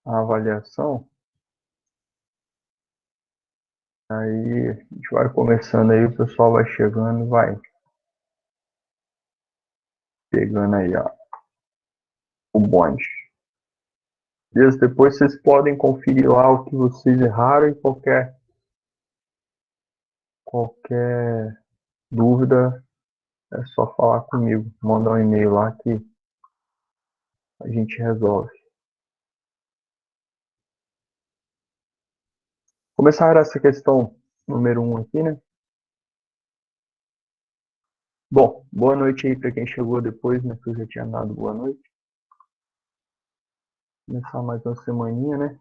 a avaliação. Aí a gente vai começando aí, o pessoal vai chegando, vai pegando aí, ó, o bonde. Beleza? Depois vocês podem conferir lá o que vocês erraram e qualquer dúvida é só falar comigo, mandar um e-mail lá que a gente resolve. Começar essa questão número 1 aqui, né? Bom, boa noite aí para quem chegou depois, né? Que eu já tinha dado boa noite. Começar mais uma semaninha, né?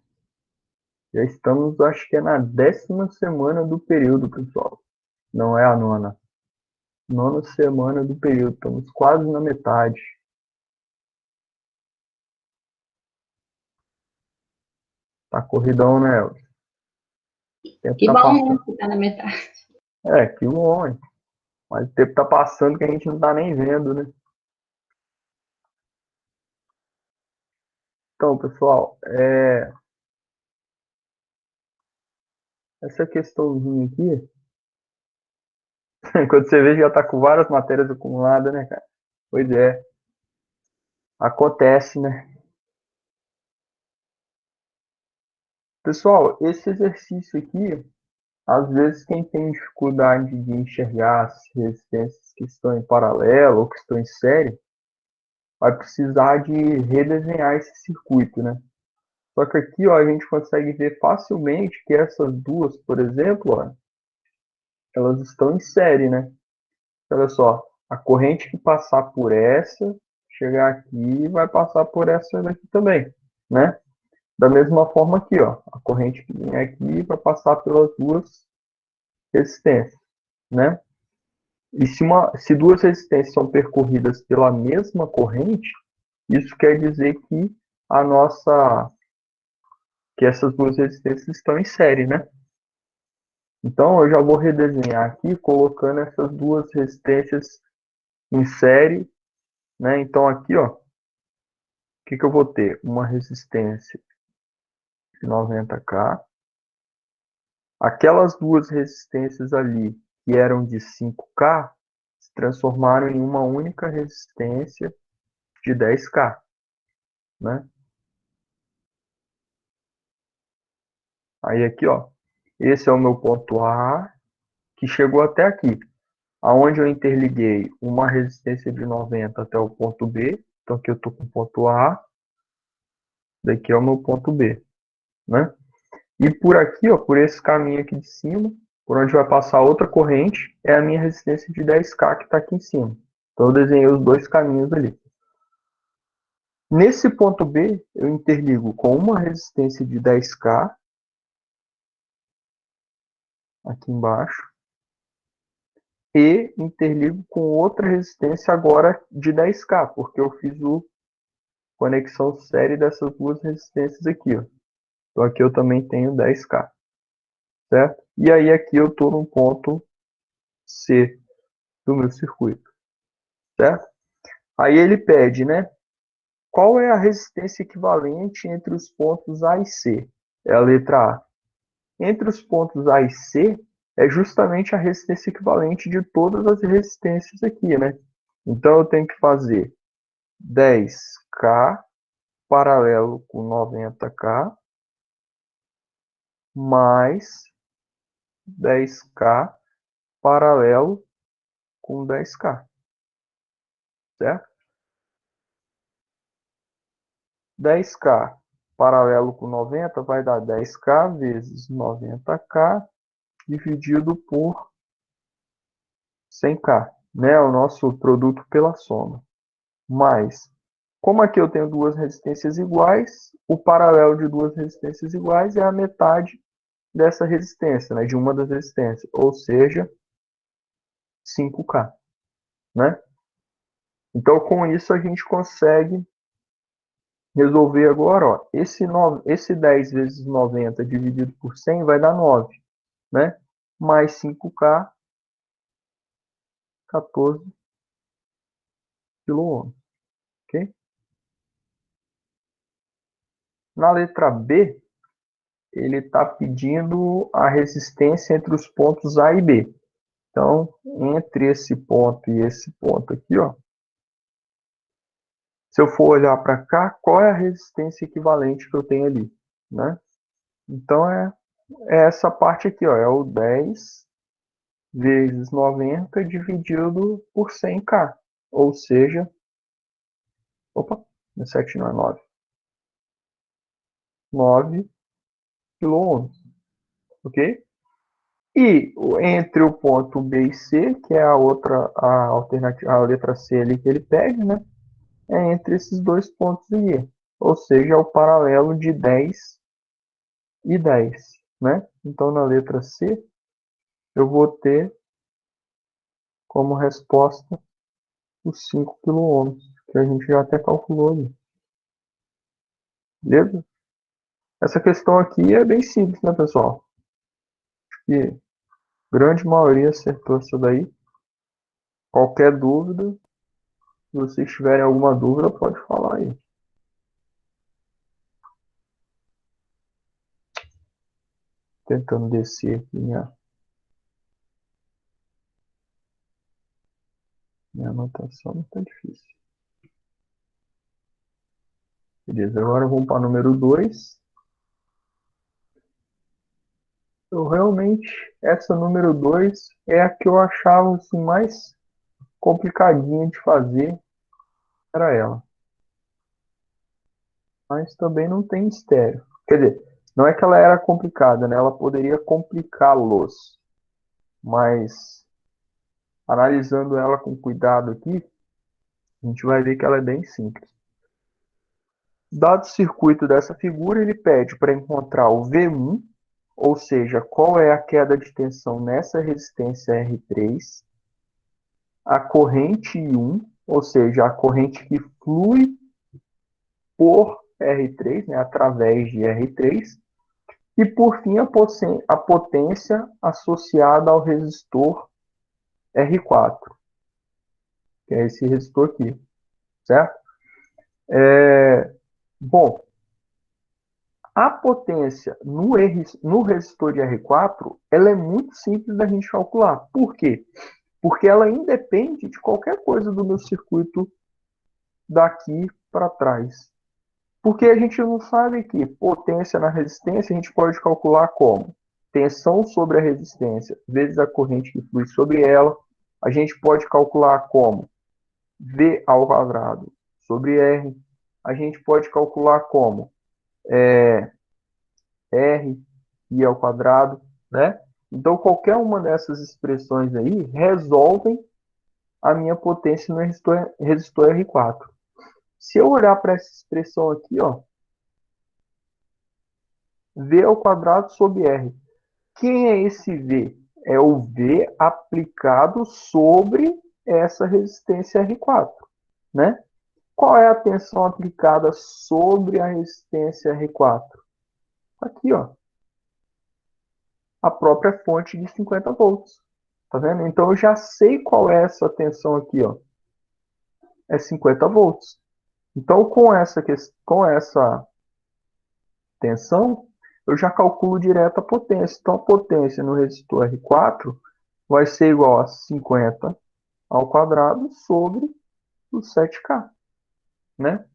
Já estamos, acho que é na 10ª semana do período, pessoal. Não é a nona. Nona semana do período. Estamos quase na metade. Tá corridão, né, Elvis? O tempo Que tá bom, né, passando. que tá na metade. É, que bom, hein? Mas o tempo tá passando que a gente não tá nem vendo, né? Então, pessoal, essa questãozinha aqui, quando você vê, já tá com várias matérias acumuladas, né, cara? Pois é, acontece, né? Pessoal, esse exercício aqui, às vezes quem tem dificuldade de enxergar as resistências que estão em paralelo ou que estão em série, vai precisar de redesenhar esse circuito, né? Só que aqui, ó, a gente consegue ver facilmente que essas duas, por exemplo, ó, elas estão em série, né? Olha só, a corrente que passar por essa, chegar aqui, vai passar por essa daqui também, né? Da mesma forma aqui, ó, a corrente que vem aqui vai passar pelas duas resistências, né? E se duas resistências são percorridas pela mesma corrente, isso quer dizer a nossa, que essas duas resistências estão em série, né? Então eu já vou redesenhar aqui colocando essas duas resistências em série, né? Então aqui, ó, o que eu vou ter? Uma resistência de 90K. Aquelas duas resistências ali que eram de 5K se transformaram em uma única resistência de 10K, né? Aí aqui, ó, esse é o meu ponto A, que chegou até aqui, aonde eu interliguei uma resistência de 90 até o ponto B. Então aqui eu estou com o ponto A, daqui é o meu ponto B, né? E por aqui, ó, por esse caminho aqui de cima, por onde vai passar outra corrente, é a minha resistência de 10K que está aqui em cima. Então eu desenhei os dois caminhos ali. Nesse ponto B, eu interligo com uma resistência de 10K, aqui embaixo, e interligo com outra resistência agora de 10K, porque eu fiz a conexão série dessas duas resistências aqui. Ó. Então aqui eu também tenho 10K, certo? E aí aqui eu estou no ponto C do meu circuito, certo? Aí ele pede, né? Qual é a resistência equivalente entre os pontos A e C? É a letra A. Entre os pontos A e C é justamente a resistência equivalente de todas as resistências aqui, né? Então eu tenho que fazer 10K paralelo com 90K mais 10K paralelo com 10K, certo? 10K paralelo com 90 vai dar 10K vezes 90K dividido por 100K, né? O nosso produto pela soma. Mais, como aqui eu tenho duas resistências iguais, o paralelo de duas resistências iguais é a metade dessa resistência, né? De uma das resistências, ou seja, 5K, né? Então, com isso, a gente consegue resolver agora, ó, esse 10 vezes 90 dividido por 100 vai dar 9, né? Mais 5K, 14 quiloohms, ok? Na letra B, ele está pedindo a resistência entre os pontos A e B. Então, entre esse ponto e esse ponto aqui, ó, se eu for olhar para cá, qual é a resistência equivalente que eu tenho ali, né? Então, é essa parte aqui, ó, é o 10 vezes 90 dividido por 100K, ou seja, opa, 7 não é 9, 9 quiloohms, ok? E entre o ponto B e C, que é a outra, a alternativa, a letra C ali que ele pede, né? É entre esses dois pontos aqui. Ou seja, é o paralelo de 10 e 10, né? Então, na letra C, eu vou ter como resposta os 5 quiloohms, que a gente já até calculou ali. Beleza? Essa questão aqui é bem simples, né, pessoal? Acho que a grande maioria acertou isso daí. Qualquer dúvida, se vocês tiverem alguma dúvida, pode falar aí. Tentando descer aqui minha anotação, não está difícil. Beleza, agora vamos para o número 2. Eu realmente, essa número 2 é a que eu achava assim, mais complicadinha de fazer, era ela. Mas também não tem mistério. Quer dizer, não é que ela era complicada, né? Ela poderia complicá-los. Mas, analisando ela com cuidado aqui, a gente vai ver que ela é bem simples. Dado o circuito dessa figura, ele pede para encontrar o V1, ou seja, qual é a queda de tensão nessa resistência R3, a corrente I1, ou seja, a corrente que flui por R3, né, através de R3, e por fim a potência associada ao resistor R4, que é esse resistor aqui, certo? Bom, a potência no resistor de R4, ela é muito simples da gente calcular. Por quê? Porque ela independe de qualquer coisa do meu circuito daqui para trás. Porque a gente não sabe que potência na resistência a gente pode calcular como tensão sobre a resistência vezes a corrente que flui sobre ela. A gente pode calcular como V ao quadrado sobre R. A gente pode calcular como R I ao quadrado, né? Então, qualquer uma dessas expressões aí resolvem a minha potência no resistor R4. Se eu olhar para essa expressão aqui, ó, V ao quadrado sobre R. Quem é esse V? É o V aplicado sobre essa resistência R4, né? Qual é a tensão aplicada sobre a resistência R4? Aqui, ó, a própria fonte de 50 volts. Tá vendo? Então eu já sei qual é essa tensão aqui, ó. É 50 volts. Então com essa tensão, eu já calculo direto a potência. Então a potência no resistor R4 vai ser igual a 50 ao quadrado sobre o 7K, né?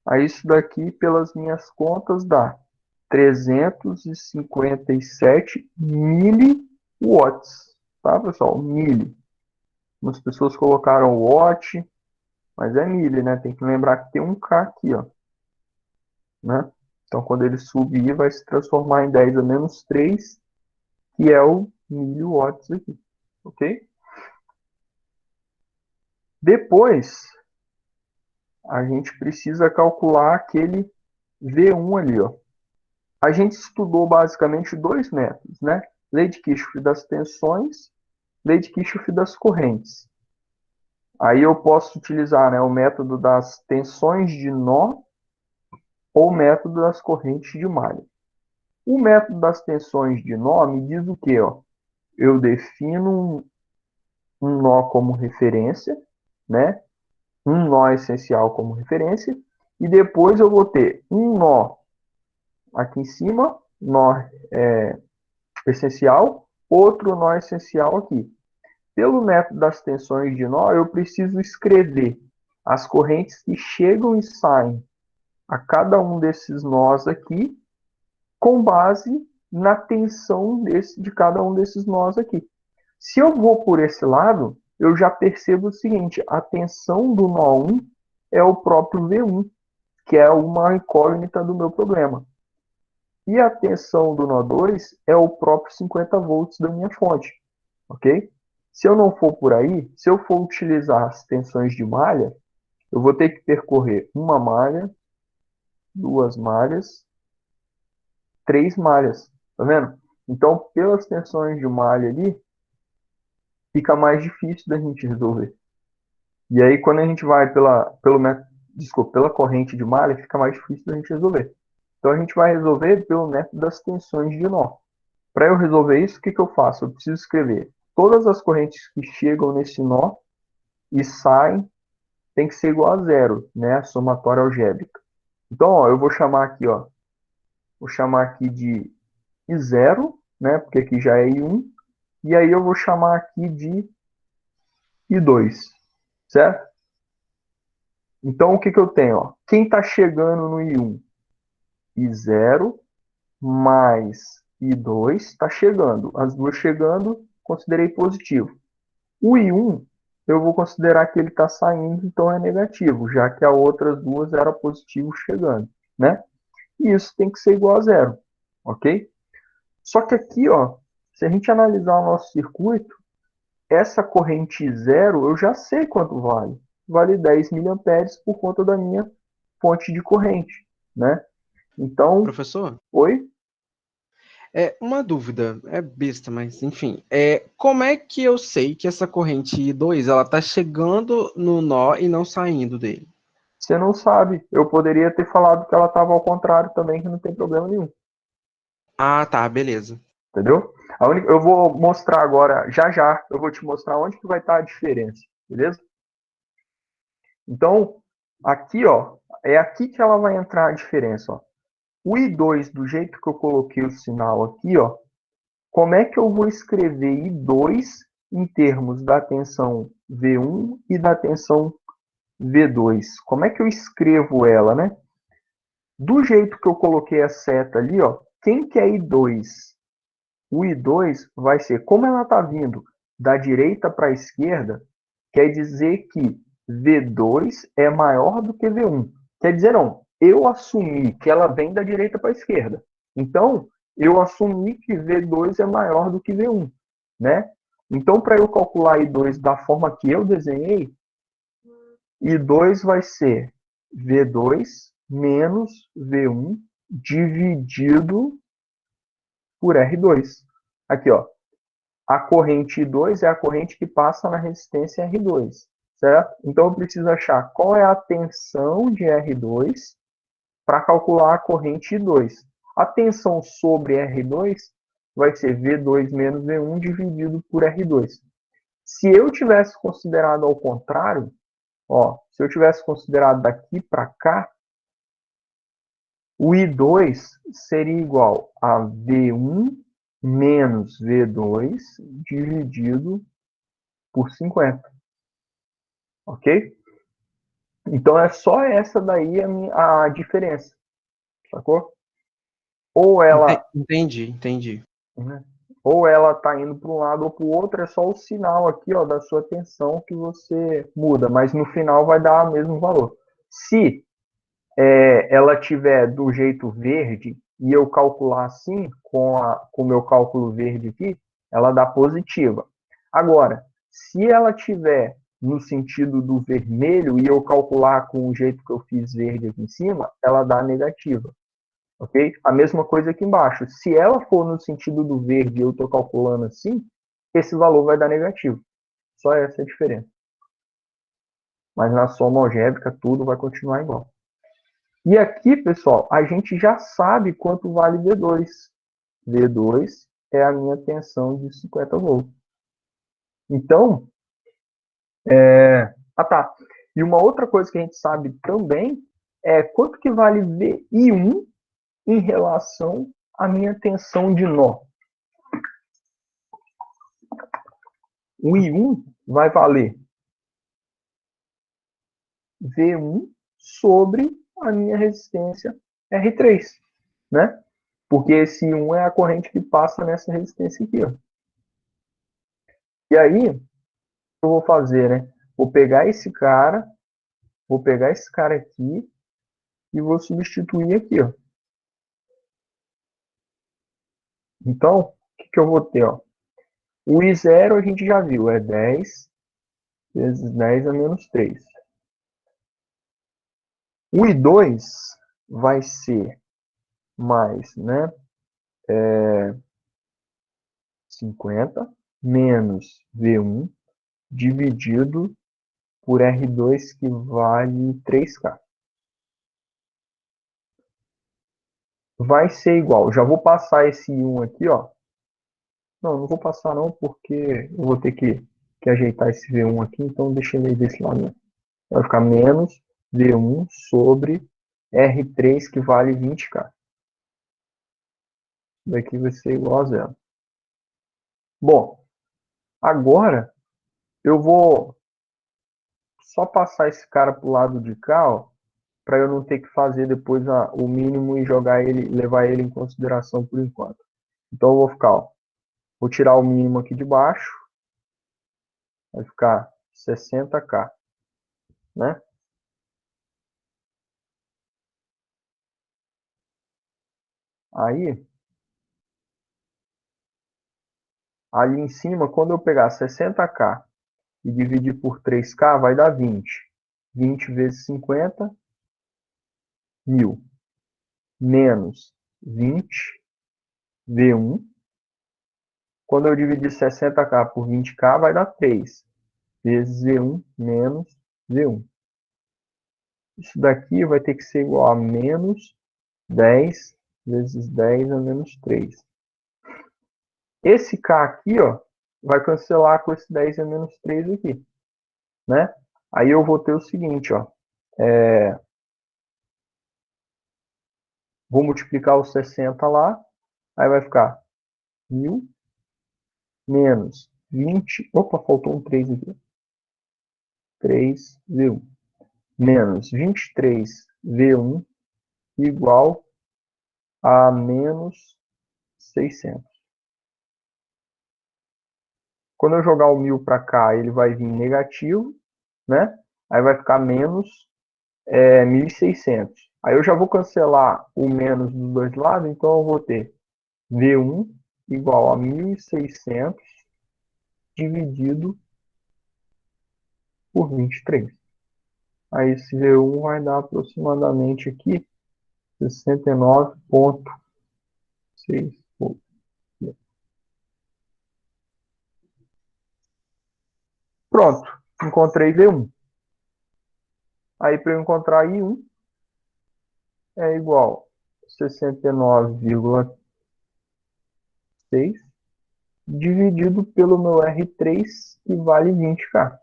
Aí isso daqui, pelas minhas contas, dá 357 miliwatts, tá, pessoal? Mili. Algumas pessoas colocaram watt, mas é mili, né? Tem que lembrar que tem um K aqui, ó, né? Então, quando ele subir, vai se transformar em 10 a menos 3, que é o miliwatts aqui, ok? Depois, a gente precisa calcular aquele V1 ali, ó. A gente estudou basicamente dois métodos, né? Lei de Kirchhoff das tensões, lei de Kirchhoff das correntes. Aí eu posso utilizar, né, o método das tensões de nó ou o método das correntes de malha. O método das tensões de nó me diz o quê? Ó? Eu defino um nó como referência, né? Um nó essencial como referência, e depois eu vou ter um nó aqui em cima, nó essencial, outro nó essencial aqui. Pelo método das tensões de nó, eu preciso escrever as correntes que chegam e saem a cada um desses nós aqui, com base na tensão de cada um desses nós aqui. Se eu vou por esse lado, eu já percebo o seguinte, a tensão do nó 1 é o próprio V1, que é uma incógnita do meu problema. E a tensão do nó 2 é o próprio 50 volts da minha fonte, ok? Se eu não for por aí, se eu for utilizar as tensões de malha, eu vou ter que percorrer uma malha, duas malhas, três malhas, tá vendo? Então, pelas tensões de malha ali, fica mais difícil da gente resolver. E aí, quando a gente vai pela corrente de malha, fica mais difícil da gente resolver. Então, a gente vai resolver pelo método das tensões de nó. Para eu resolver isso, o que eu faço? Eu preciso escrever todas as correntes que chegam nesse nó e saem, tem que ser igual a zero, né? A somatória algébrica. Então, ó, eu vou chamar aqui, ó, vou chamar aqui de I0, né? Porque aqui já é I1. E aí eu vou chamar aqui de I2, certo? Então, o que eu tenho? Ó? Quem está chegando no I1? I0 mais I2 está chegando. As duas chegando, considerei positivo. O I1, eu vou considerar que ele está saindo, então é negativo, já que as outras duas eram positivo chegando, né? E isso tem que ser igual a zero, ok? Só que aqui, ó, se a gente analisar o nosso circuito, essa corrente zero, eu já sei quanto vale. Vale 10 miliamperes por conta da minha fonte de corrente, né? Então, Professor, oi? uma dúvida, é besta, mas enfim. Como é que eu sei que essa corrente I2 ela tá chegando no nó e não saindo dele? Você não sabe. Eu poderia ter falado que ela estava ao contrário também, que não tem problema nenhum. Ah, tá, beleza. Entendeu? Eu vou mostrar agora, já já, eu vou te mostrar onde que vai estar a diferença, beleza? Então, aqui, ó, é aqui que ela vai entrar a diferença, ó. O I2, do jeito que eu coloquei o sinal aqui, ó, como é que eu vou escrever I2 em termos da tensão V1 e da tensão V2? Como é que eu escrevo ela, né? Do jeito que eu coloquei a seta ali, ó, quem que é I2? O I2 vai ser, como ela está vindo da direita para a esquerda, quer dizer que V2 é maior do que V1. Quer dizer, não, eu assumi que ela vem da direita para a esquerda. Então, eu assumi que V2 é maior do que V1, né? Então, para eu calcular I2 da forma que eu desenhei, I2 vai ser V2 menos V1 dividido por R2. Aqui, ó. A corrente I2 é a corrente que passa na resistência R2, certo? Então, eu preciso achar qual é a tensão de R2 para calcular a corrente I2. A tensão sobre R2 vai ser V2 menos V1 dividido por R2. Se eu tivesse considerado ao contrário, ó, se eu tivesse considerado daqui para cá, o I2 seria igual a V1 menos V2 dividido por 50. Ok? Então é só essa daí a diferença. Sacou? Ou ela, Entendi. né, ou ela está indo para um lado ou para o outro, é só o sinal aqui, ó, da sua tensão que você muda, mas no final vai dar o mesmo valor. Se ela tiver do jeito verde e eu calcular assim, com o meu cálculo verde aqui, ela dá positiva. Agora, se ela tiver no sentido do vermelho e eu calcular com o jeito que eu fiz verde aqui em cima, ela dá negativa. Ok? A mesma coisa aqui embaixo. Se ela for no sentido do verde e eu estou calculando assim, esse valor vai dar negativo. Só essa é a diferença. Mas na soma algébrica, tudo vai continuar igual. E aqui, pessoal, a gente já sabe quanto vale V2. V2 é a minha tensão de 50 volts. Então, tá. E uma outra coisa que a gente sabe também é quanto que vale VI1 em relação à minha tensão de nó. O I1 vai valer V1 sobre a minha resistência R3, né? Porque esse I1 é a corrente que passa nessa resistência aqui, ó. E aí, o que eu vou fazer, né? Vou pegar esse cara aqui e vou substituir aqui, ó. Então, o que eu vou ter, ó? O I0 a gente já viu, é 10 vezes 10 a menos 3. O I2 vai ser mais, né, 50 menos V1 dividido por R2, que vale 3K. Vai ser igual. Já vou passar esse I1 aqui, ó. Não vou passar não, porque eu vou ter que ajeitar esse V1 aqui, então deixa ele desse lado. Vai ficar menos V1 sobre R3, que vale 20K. Isso daqui vai ser igual a zero. Bom, agora eu vou só passar esse cara para o lado de cá, para eu não ter que fazer depois o mínimo e levar ele em consideração por enquanto. Então eu vou ficar, ó, vou tirar o mínimo aqui de baixo, vai ficar 60K, né? Aí, ali em cima, quando eu pegar 60K e dividir por 3K, vai dar 20. 20 vezes 50, 1000. Menos 20, V1. Quando eu dividir 60K por 20K, vai dar 3. Vezes V1 menos V1. Isso daqui vai ter que ser igual a menos 10 vezes 10 a menos 3. Esse K aqui, ó, vai cancelar com esse 10 a menos 3 aqui, né? Aí eu vou ter o seguinte, ó. Vou multiplicar os 60 lá, aí vai ficar 1000 menos 20. Opa, faltou um 3 aqui. 3V1 menos 23V1 igual a menos 600. Quando eu jogar o 1000 para cá, ele vai vir negativo, né? Aí vai ficar menos 1.600. Aí eu já vou cancelar o menos dos dois lados, então eu vou ter V1 igual a 1.600 dividido por 23. Aí esse V1 vai dar aproximadamente aqui 69,6. Pronto, encontrei V1. Aí para eu encontrar I1 é igual a 69,6 dividido pelo meu R3, que vale 20K.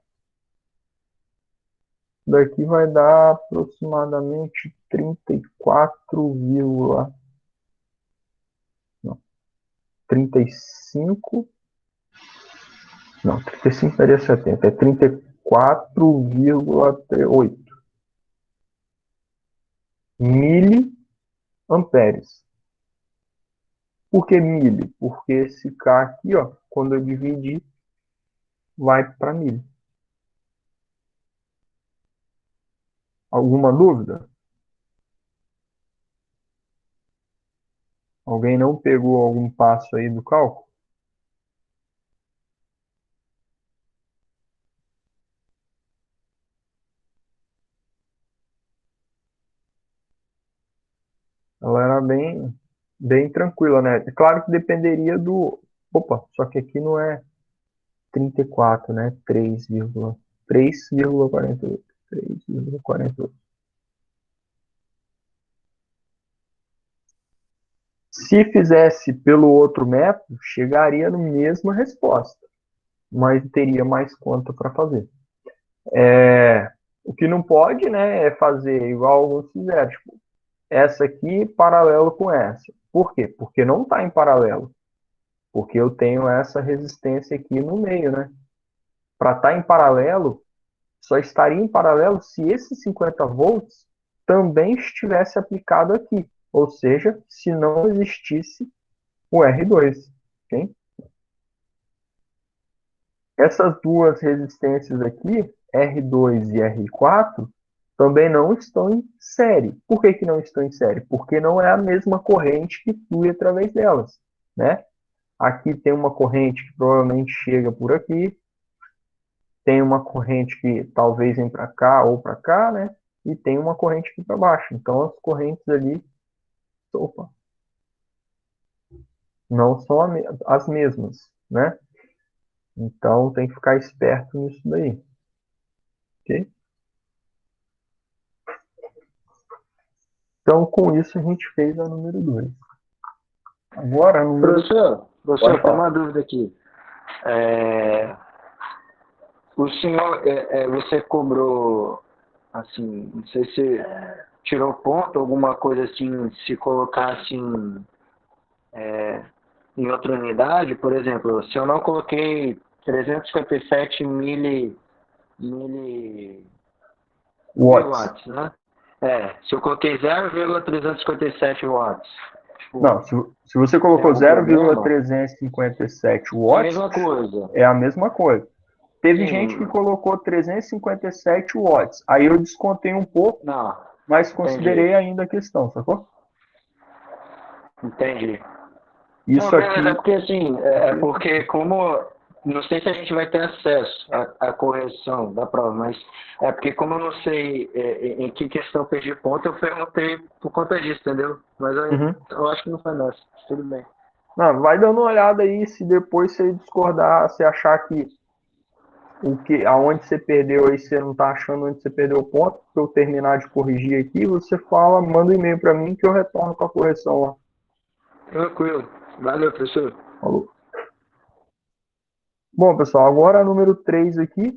Daqui vai dar aproximadamente 34, não, 35, não, 35 daria 70, é 34,8 miliamperes. Por que mili? Porque esse K aqui, ó, quando eu dividir, vai para mili. Alguma dúvida? Alguém não pegou algum passo aí do cálculo? Ela era bem tranquila, né? É claro que dependeria do... Opa, só que aqui não é 34, né? 3,48. 3,48. Se fizesse pelo outro método, chegaria na mesma resposta, mas teria mais conta para fazer. O que não pode, né, é fazer igual alguns fizeram. Tipo, essa aqui paralelo com essa. Por quê? Porque não está em paralelo. Porque eu tenho essa resistência aqui no meio, né? Para estar em paralelo, só estaria em paralelo se esse 50 volts também estivesse aplicado aqui. Ou seja, se não existisse o R2. Okay? Essas duas resistências aqui, R2 e R4, também não estão em série. Por que, que não estão em série? Porque não é a mesma corrente que flui através delas. Né? Aqui tem uma corrente que provavelmente chega por aqui, tem uma corrente que talvez vem para cá ou para cá, né? E tem uma corrente aqui para baixo. Então as correntes ali, opa, não são as mesmas, né? Então tem que ficar esperto nisso daí, ok? Então com isso a gente fez a número 2. Agora a número... Professor, tem uma dúvida aqui. O senhor, você cobrou, assim, não sei se tirou ponto, alguma coisa assim, se colocasse em outra unidade, por exemplo, se eu não coloquei 357 miliwatts, né? Se eu coloquei 0,357 watts. Tipo, não, se você colocou 0,357 watts, é a mesma coisa. É a mesma coisa. Teve gente que colocou 357 watts. Aí eu descontei um pouco, mas considerei ainda a questão, sacou? Entendi. Isso não, aqui... É porque assim, porque como... Não sei se a gente vai ter acesso à correção da prova, mas é porque como eu não sei em que questão eu perdi ponto, eu perguntei por conta disso, entendeu? Mas eu acho que não foi nessa. Tudo bem. Não, vai dando uma olhada aí, se depois você discordar, você achar que aonde você perdeu aí, você não está achando onde você perdeu o ponto, para eu terminar de corrigir aqui, você fala, manda um e-mail para mim que eu retorno com a correção lá. Tranquilo. Valeu, professor. Falou. Bom, pessoal, agora a número 3 aqui.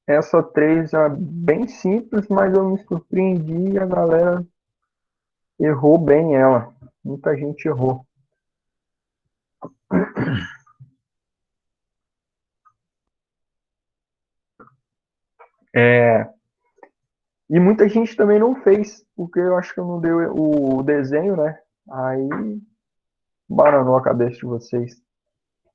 Essa 3 é bem simples, mas eu me surpreendi e a galera errou bem ela. Muita gente errou. E muita gente também não fez, porque eu acho que eu não dei o desenho, né? Aí baranou a cabeça de vocês.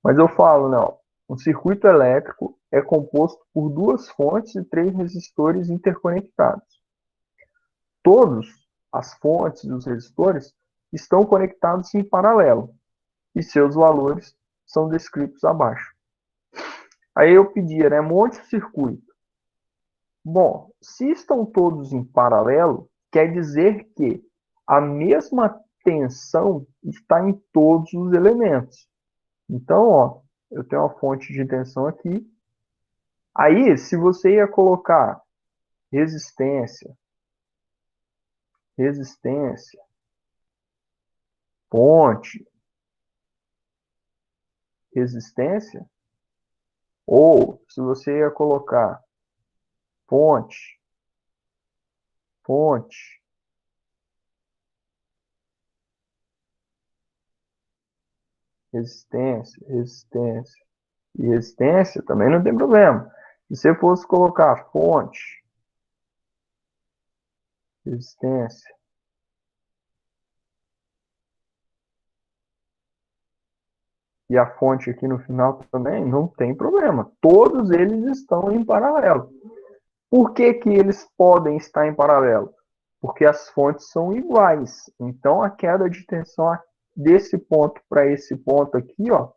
Mas eu falo, não. Um circuito elétrico é composto por duas fontes e três resistores interconectados. Todas as fontes e os resistores estão conectados em paralelo e seus valores são descritos abaixo. Aí eu pedia, né? Monte o circuito. Bom, se estão todos em paralelo, quer dizer que a mesma tensão está em todos os elementos. Então, ó, eu tenho uma fonte de tensão aqui. Aí, se você ia colocar resistência, fonte, resistência, ou se você ia colocar fonte, resistência e resistência, também não tem problema. Se você fosse colocar fonte, resistência, e a fonte aqui no final também, não tem problema. Todos eles estão em paralelo. Por que que eles podem estar em paralelo? Porque as fontes são iguais. Então, a queda de tensão desse ponto para esse ponto aqui, ó,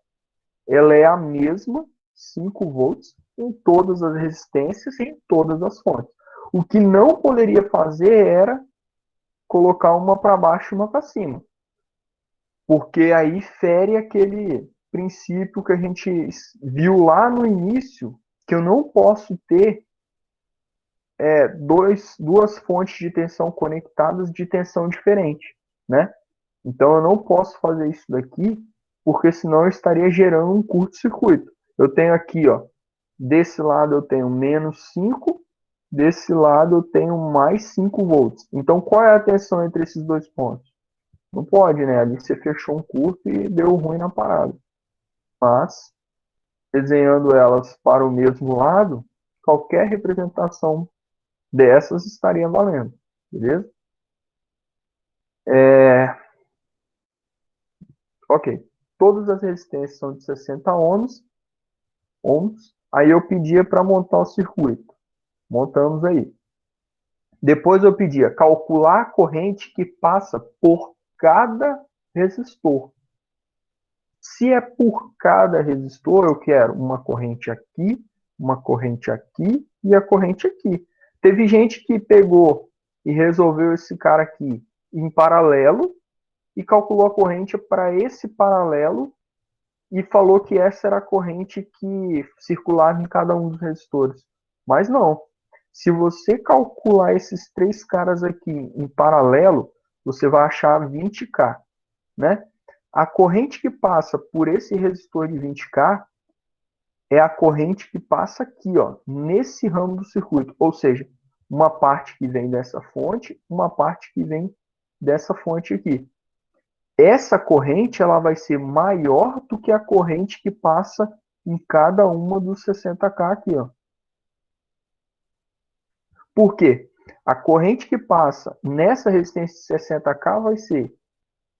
ela é a mesma, 5 volts, em todas as resistências e em todas as fontes. O que não poderia fazer era colocar uma para baixo e uma para cima. Porque aí fere aquele princípio que a gente viu lá no início, que eu não posso ter duas fontes de tensão conectadas de tensão diferente, né? Então eu não posso fazer isso daqui, porque senão eu estaria gerando um curto-circuito. Eu tenho aqui, ó, desse lado eu tenho -5 Desse lado eu tenho mais 5 volts. Então qual é a tensão entre esses dois pontos? Não pode, né? Ali você fechou um curto e deu ruim na parada. Mas, desenhando elas para o mesmo lado, qualquer representação dessas estaria valendo. Beleza? Ok. Todas as resistências são de 60 ohms. Aí eu pedia para montar o circuito. Montamos aí. Depois eu pedia calcular a corrente que passa por cada resistor. Se é por cada resistor, eu quero uma corrente aqui e a corrente aqui. Teve gente que pegou e resolveu esse cara aqui em paralelo e calculou a corrente para esse paralelo e falou que essa era a corrente que circulava em cada um dos resistores. Mas não. Se você calcular esses três caras aqui em paralelo, você vai achar 20K, né? A corrente que passa por esse resistor de 20K é a corrente que passa aqui, ó, nesse ramo do circuito. Ou seja, uma parte que vem dessa fonte, uma parte que vem dessa fonte aqui. Essa corrente ela vai ser maior do que a corrente que passa em cada uma dos 60K aqui, ó. Por quê? A corrente que passa nessa resistência de 60K vai ser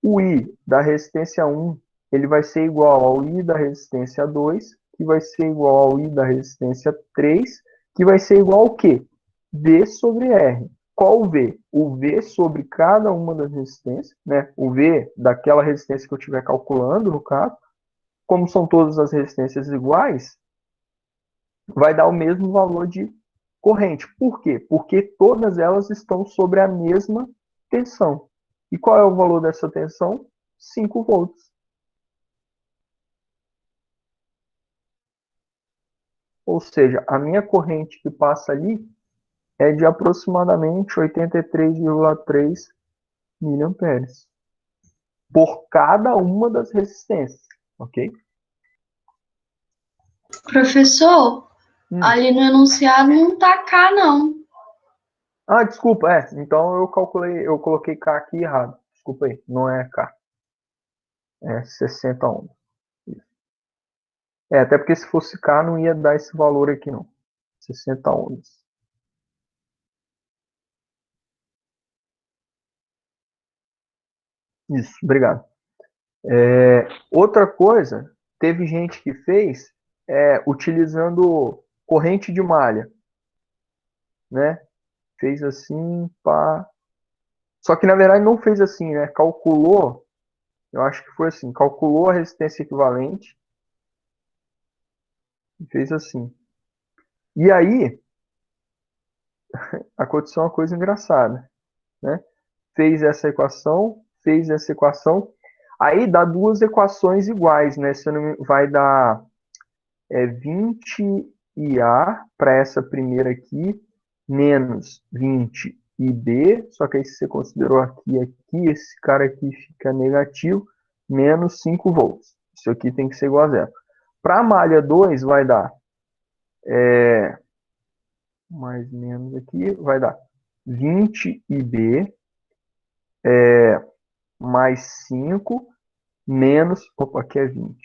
o I da resistência 1, ele vai ser igual ao I da resistência 2, que vai ser igual ao I da resistência 3, que vai ser igual ao quê? V sobre R. Qual o V? O V sobre cada uma das resistências, né? O V daquela resistência que eu estiver calculando, no caso, como são todas as resistências iguais, vai dar o mesmo valor de corrente. Por quê? Porque todas elas estão sobre a mesma tensão. E qual é o valor dessa tensão? 5 volts. Ou seja, a minha corrente que passa ali é de aproximadamente 83,3 miliamperes por cada uma das resistências, ok? Professor, ali no enunciado não tá K, não. Ah, desculpa, então eu coloquei K aqui errado. Desculpa aí, não é K. É 60 ohms. Até porque se fosse K não ia dar esse valor aqui não. 60 ohms. Isso, obrigado. Outra coisa, teve gente que fez utilizando corrente de malha, né? Fez assim, pá. Só que na verdade não fez assim, né? Calculou, eu acho que foi assim, calculou a resistência equivalente e fez assim. E aí aconteceu uma coisa engraçada, né? Fez essa equação, aí dá duas equações iguais, né? Vai dar 20IA para essa primeira aqui, menos 20IB, só que aí se você considerou aqui, esse cara aqui fica negativo, menos 5 volts. Isso aqui tem que ser igual a zero. Para a malha 2 vai dar, mais menos aqui, vai dar 20IB, mais 5, menos, opa, aqui é 20.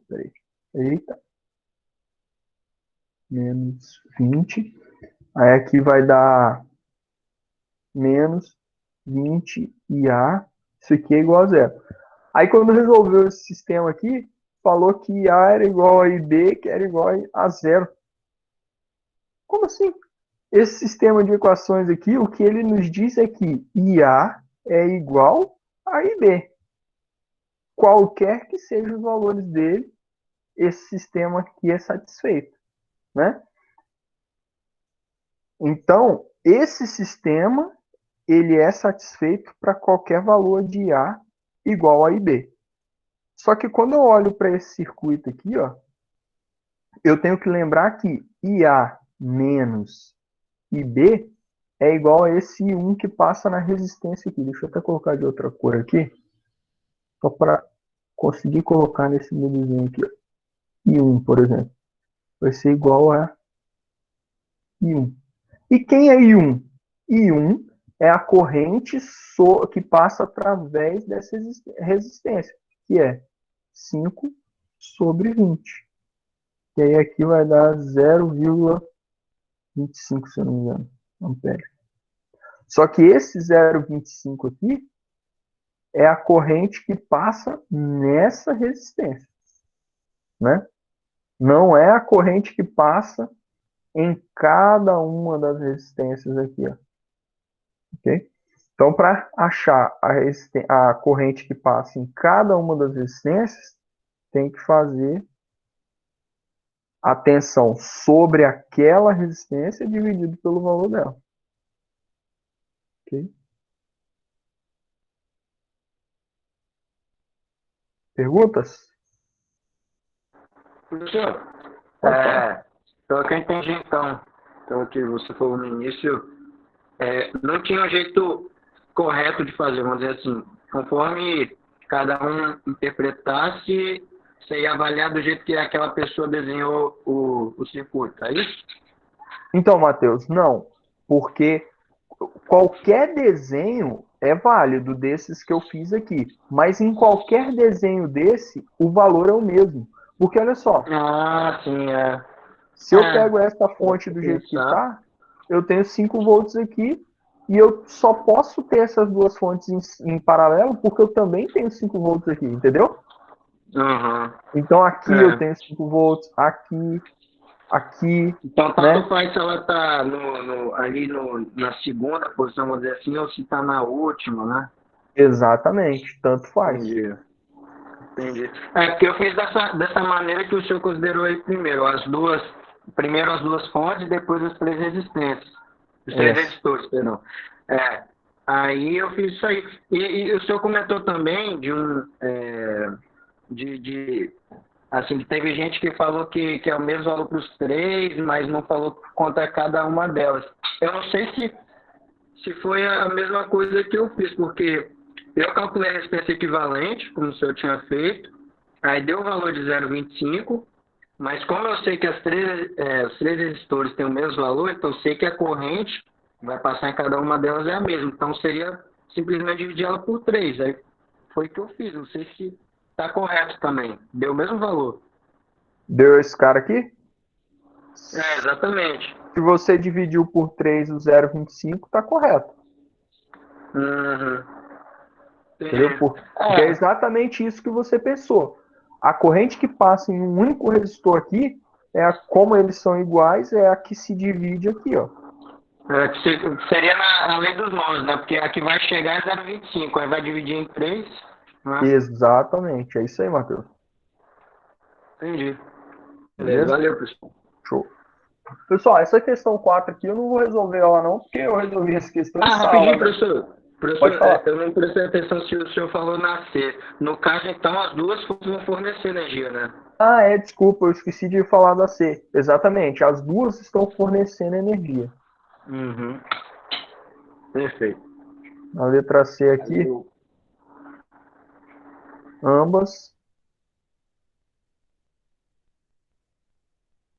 Peraí. Eita. Menos 20. Aí aqui vai dar menos 20 IA. Isso aqui é igual a zero. Aí quando resolveu esse sistema aqui, falou que IA era igual a IB, que era igual a zero. Como assim? Esse sistema de equações aqui, o que ele nos diz é que IA é igual a IB. Qualquer que sejam os valores dele, esse sistema aqui é satisfeito, né? Então, esse sistema ele é satisfeito para qualquer valor de IA igual a IB. Só que quando eu olho para esse circuito aqui, ó, eu tenho que lembrar que IA menos IB é igual a esse I1 que passa na resistência aqui. Deixa eu até colocar de outra cor aqui, só para conseguir colocar nesse meu desenho aqui. Ó. I1, por exemplo. vai ser igual a I1. E quem é I1? I1 é a corrente que passa através dessa resistência, que é 5 sobre 20. E aí aqui vai dar 0,25, se eu não me engano, ampere. Só que esse 0,25 aqui é a corrente que passa nessa resistência, né? Não é a corrente que passa em cada uma das resistências aqui, ó. Ok? Então, para achar a corrente que passa em cada uma das resistências, tem que fazer a tensão sobre aquela resistência dividido pelo valor dela. Ok? Perguntas? Professor, Pode falar. pelo que eu entendi então, pelo que você falou no início, não tinha um jeito correto de fazer, vamos dizer assim, conforme cada um interpretasse, você ia avaliar do jeito que aquela pessoa desenhou o circuito, é isso? Então, Matheus, não. Porque qualquer desenho é válido desses que eu fiz aqui. Mas em qualquer desenho desse, o valor é o mesmo. Porque olha só, Ah, sim, se eu pego essa fonte do jeito que pensar. está, eu tenho 5 volts aqui e eu só posso ter essas duas fontes em paralelo porque eu também tenho 5 volts aqui, entendeu? Uhum. Então aqui eu tenho 5 volts, aqui, Então, né? tanto faz se ela está ali na segunda posição, vamos dizer assim, ou se está na última, né? Exatamente, tanto faz. Entendi. Porque eu fiz dessa maneira que o senhor considerou aí primeiro as duas fontes e depois as três resistências. Os três resistores, perdão. Aí eu fiz isso aí. E o senhor comentou também assim, que teve gente que falou que é o mesmo valor para os três, mas não falou contra cada uma delas. Eu não sei se foi a mesma coisa que eu fiz, porque eu calculei a resistência equivalente, como o senhor tinha feito, aí deu o valor de 0,25, mas como eu sei que os três resistores têm o mesmo valor, então eu sei que a corrente vai passar em cada uma delas é a mesma. Então seria simplesmente dividir ela por 3. Aí foi o que eu fiz. Não sei se está correto também. Deu o mesmo valor. Deu esse cara aqui? Exatamente. Se você dividiu por 3 o 0,25, está correto. Uhum. Entendeu? Porque é exatamente isso que você pensou. A corrente que passa em um único resistor aqui, como eles são iguais, é a que se divide aqui, ó. Seria na lei dos nós, né? Porque a que vai chegar é 0,25, aí vai dividir em 3, né? Exatamente, é isso aí, Matheus. Entendi. Beleza, Beleza? valeu, pessoal. Show. Pessoal, essa questão 4 aqui eu não vou resolver ela não, porque eu resolvi essa questão em sala, Rapidinho, né? professor. Pode falar. Eu não prestei atenção se o senhor falou nascer. No caso, então, as duas vão fornecer energia, né? Desculpa, eu esqueci de falar da C. Exatamente, as duas estão fornecendo energia. Uhum. Perfeito. A letra C aqui, ambas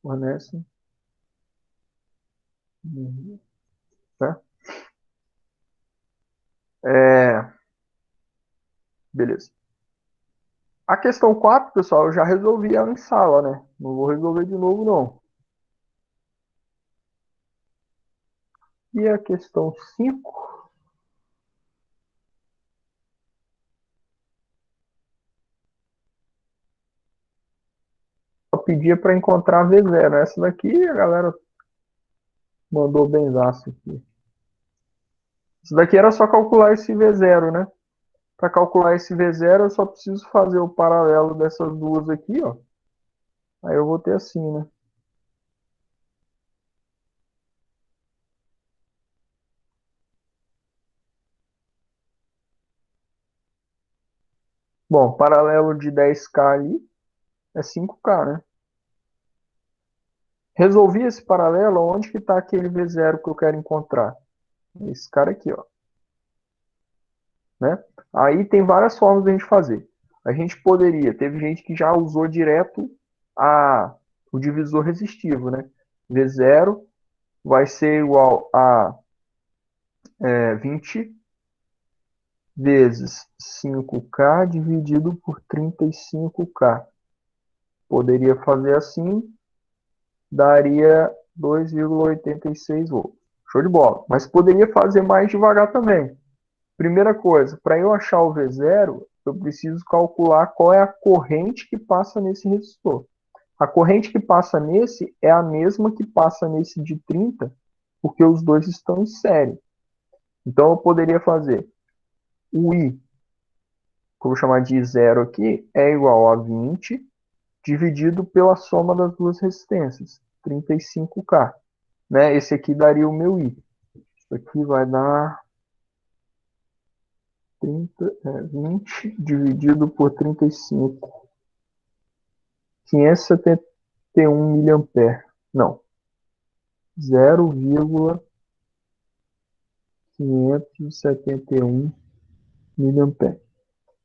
fornecem energia. Tá? Beleza. A questão 4, pessoal, eu já resolvi ela em sala, né? Não vou resolver de novo, não. E a questão 5? Eu pedia para encontrar V0. Essa daqui a galera mandou benzaço aqui. Isso daqui era só calcular esse V0, né? Para calcular esse V0, eu só preciso fazer o paralelo dessas duas aqui, ó. Aí eu vou ter assim, né? Bom, paralelo de 10K ali é 5K, né? Resolvi esse paralelo, onde que está aquele V0 que eu quero encontrar? Esse cara aqui, ó. Né? Aí tem várias formas de a gente fazer. A gente poderia, teve gente que já usou direto o divisor resistivo, né? V0 vai ser igual a 20 vezes 5K dividido por 35K. Poderia fazer assim, daria 2,86 volts. Show de bola. Mas poderia fazer mais devagar também. Primeira coisa, para eu achar o V0, eu preciso calcular qual é a corrente que passa nesse resistor. A corrente que passa nesse é a mesma que passa nesse de 30, porque os dois estão em série. Então eu poderia fazer o I, que eu vou chamar de I0 aqui, é igual a 20 dividido pela soma das duas resistências, 35K. Né? Esse aqui daria o meu I. Isso aqui vai dar 20 dividido por 35. 571 miliamperes. Não. 0,571 miliamperes.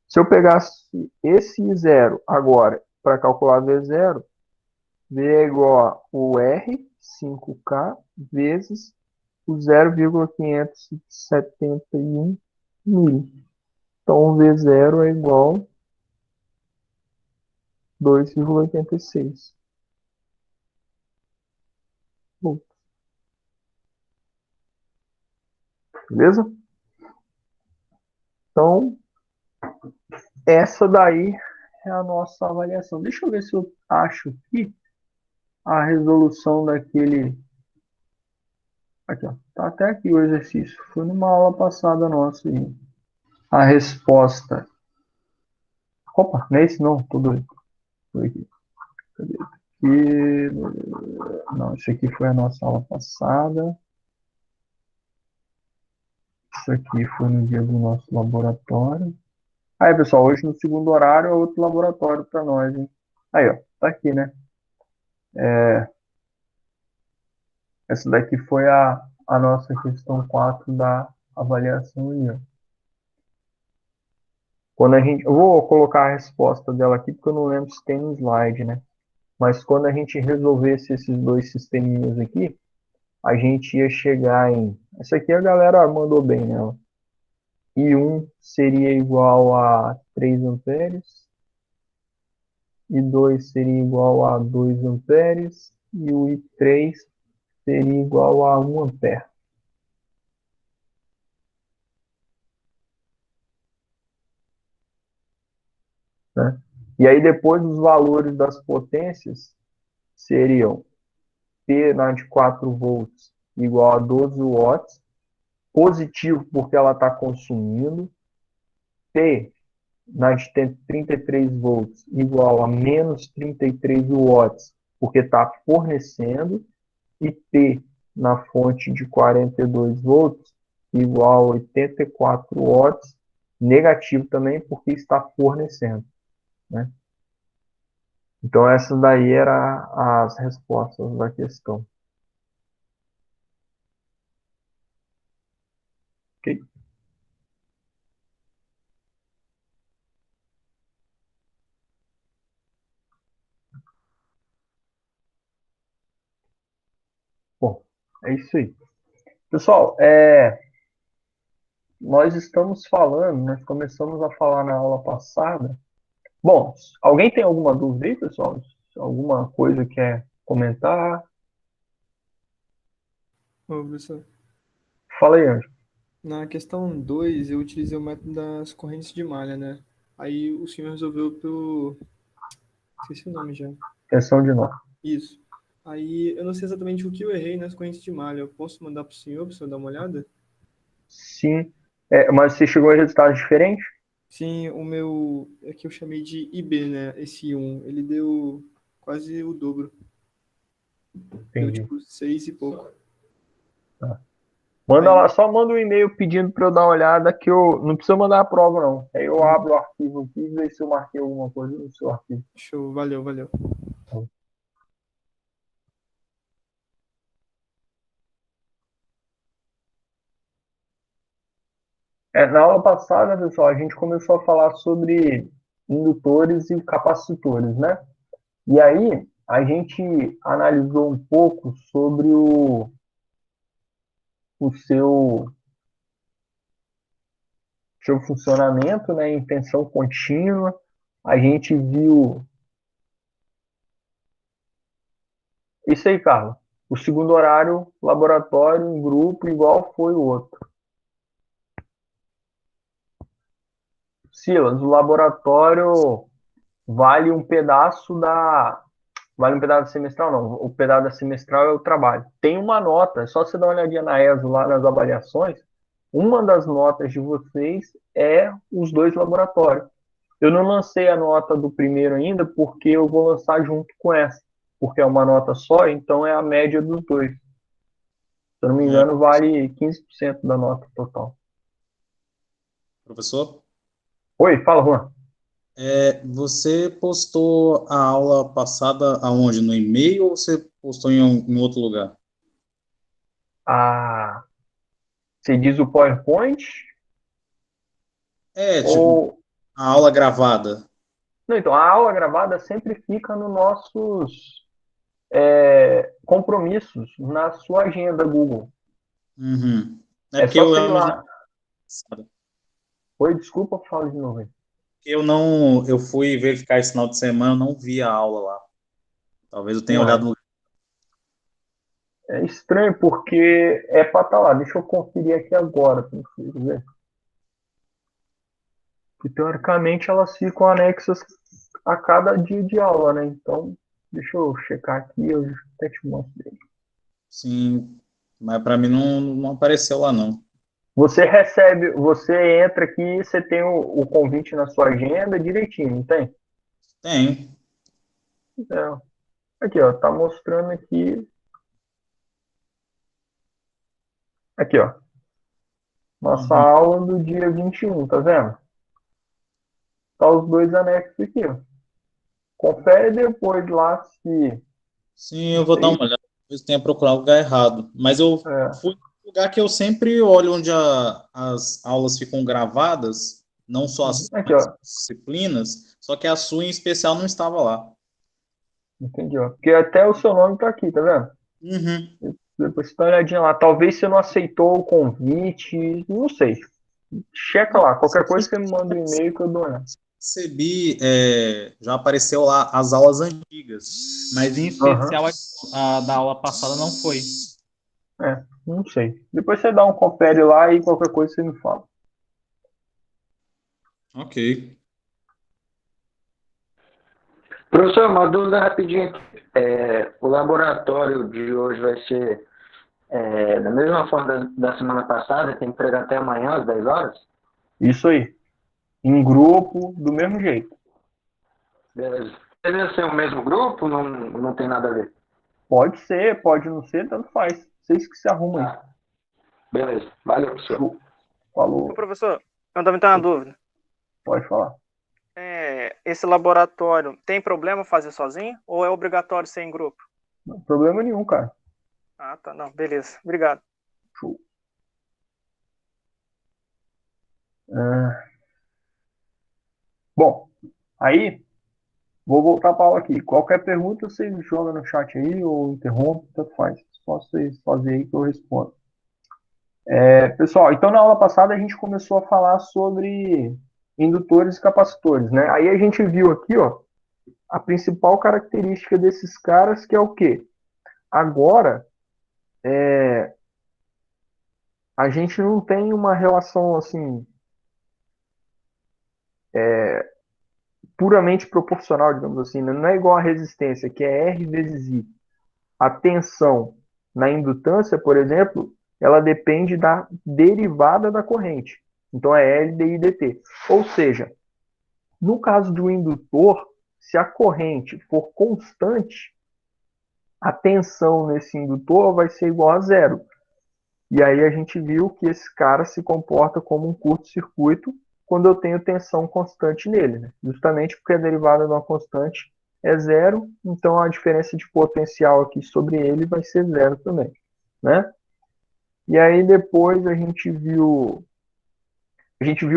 Se eu pegasse esse I0 agora para calcular V0, V é igual a o R, 5K, vezes o 0,571 mil. Então, o V0 é igual a 2,86. Beleza? Então, essa daí é a nossa avaliação. Deixa eu ver se eu acho aqui a resolução daquele. Aqui, ó. Tá até aqui o exercício. Foi numa aula passada nossa aí. A resposta. Opa, não é esse não, tô doido. Foi aqui. Cadê? Aqui. Não, isso aqui foi a nossa aula passada. Isso aqui foi no dia do nosso laboratório. Aí, pessoal, hoje no segundo horário é outro laboratório para nós, hein? Aí, ó, tá aqui, né? Essa daqui foi a nossa questão 4 da avaliação ali, ó. Quando a gente, eu vou colocar a resposta dela aqui, porque eu não lembro se tem no slide, né? Mas quando a gente resolvesse esses dois sisteminhas aqui, a gente ia chegar em... Essa aqui a galera mandou bem, né? I1 seria igual a 3 amperes, I2 seria igual a 2 amperes, e o I3 seria igual a 1 ampere. Né? E aí depois os valores das potências seriam P na de 4 volts igual a 12 watts, positivo porque ela está consumindo, P na de 33 volts igual a menos 33 watts, porque está fornecendo, e P na fonte de 42 volts igual a 84 watts, negativo também porque está fornecendo. Né? Então, essas daí eram as respostas da questão. Ok? Bom, é isso aí. Pessoal, nós estamos falando, nós começamos a falar na aula passada. Bom, alguém tem alguma dúvida aí, pessoal? Alguma coisa que quer comentar? Ô, professor, Fala aí, Anjo. na questão 2 eu utilizei o método das correntes de malha, né? Aí o senhor resolveu pelo... Esqueci o nome já. Tensão de nó. Isso. Aí eu não sei exatamente o que eu errei nas correntes de malha. Eu posso mandar para o senhor dar uma olhada? Sim. Mas você chegou a resultados diferentes? Sim, o meu é que eu chamei de IB, né? Esse 1, ele deu quase o dobro. Deu Entendi. tipo 6 e pouco. Tá. Manda Aí, lá, só manda um e-mail pedindo para eu dar uma olhada que eu não precisa mandar a prova, não. Aí eu abro o arquivo aqui e vejo se eu marquei alguma coisa no seu arquivo. show, valeu, valeu. Na aula passada, pessoal, a gente começou a falar sobre indutores e capacitores, né? E aí, a gente analisou um pouco sobre o seu funcionamento, né, em tensão contínua. A gente viu isso aí, Carlos. O segundo horário, laboratório, em grupo, igual foi o outro. Silas, o laboratório vale um pedaço da. Vale um pedaço semestral, não. O pedaço da semestral é o trabalho. Tem uma nota, é só você dar uma olhadinha na ESO lá nas avaliações. Uma das notas de vocês é os dois laboratórios. Eu não lancei a nota do primeiro ainda, porque eu vou lançar junto com essa. Porque é uma nota só, então é a média dos dois. Se eu não me engano, vale 15% da nota total. Professor, Oi, fala, Juan. você postou a aula passada aonde? No e-mail ou você postou em outro lugar? Ah, você diz o PowerPoint? Tipo, Ou. a aula gravada. Não, então, a aula gravada sempre fica nos nossos compromissos, na sua agenda Google. Uhum. É É porque só eu sei realmente lá. Oi, desculpa, fala de novo aí. eu fui verificar esse final de semana, eu não vi a aula lá. Talvez eu tenha Ué, olhado no. é estranho porque é para estar lá. Deixa eu conferir aqui agora para vocês verem. Porque teoricamente elas ficam anexas a cada dia de aula, né? Então, deixa eu checar aqui, eu até te mostro. Sim, mas para mim não apareceu lá, não. Você recebe, você entra aqui, você tem o convite na sua agenda direitinho, não tem? Tem. É. Aqui, ó, tá mostrando aqui. Aqui, ó. Nossa Uhum. aula do dia 21, tá vendo? Tá os dois anexos aqui, ó. Confere depois lá se. Sim, Não eu vou dar sei. uma olhada. Talvez tenha procurado o lugar errado. Mas eu É. fui no lugar que eu sempre olho onde as aulas ficam gravadas, não só as Aqui, ó. disciplinas, só que a sua em especial não estava lá. Entendi, ó. Porque até o seu nome tá aqui, tá vendo? Uhum. Depois você dá uma olhadinha lá. Talvez você não aceitou o convite. Não sei. Checa lá. Qualquer coisa você me manda um e-mail que eu dou uma olhada. Recebi, já apareceu lá as aulas antigas, mas em Aham. especial a da aula passada não foi. Não sei. Depois você dá um confere lá e qualquer coisa você me fala. Ok. Professor, uma dúvida rapidinho. O laboratório de hoje vai ser da mesma forma da semana passada, tem que entregar até amanhã às 10 horas? Isso aí. Em grupo, do mesmo jeito. Beleza. Deve ser o mesmo grupo? Não tem nada a ver. Pode ser, pode não ser, tanto faz. Vocês que se arrumam aí. Ah, beleza. Valeu, professor. Show. Falou. Ô, professor, eu também tenho uma dúvida. Pode falar. Esse laboratório tem problema fazer sozinho ou é obrigatório ser em grupo? Não, problema nenhum, cara. Ah, tá. Não, beleza. Obrigado. Show. Bom, aí vou voltar para a aula aqui. Qualquer pergunta você joga no chat aí ou interrompe, tanto faz. Só vocês fazerem aí que eu respondo. Pessoal, então na aula passada a gente começou a falar sobre indutores e capacitores, né? Aí a gente viu aqui, ó, a principal característica desses caras, que é o quê? Agora, a gente não tem uma relação, assim, puramente proporcional, digamos assim, né? Não é igual a resistência, que é R vezes I. A tensão na indutância, por exemplo, ela depende da derivada da corrente. Então é L dI dt. Ou seja, no caso de um indutor, se a corrente for constante, a tensão nesse indutor vai ser igual a zero. E aí a gente viu que esse cara se comporta como um curto-circuito quando eu tenho tensão constante nele, né? Justamente porque a derivada de uma constante é zero, então a diferença de potencial aqui sobre ele vai ser zero também, né? E aí depois a gente viu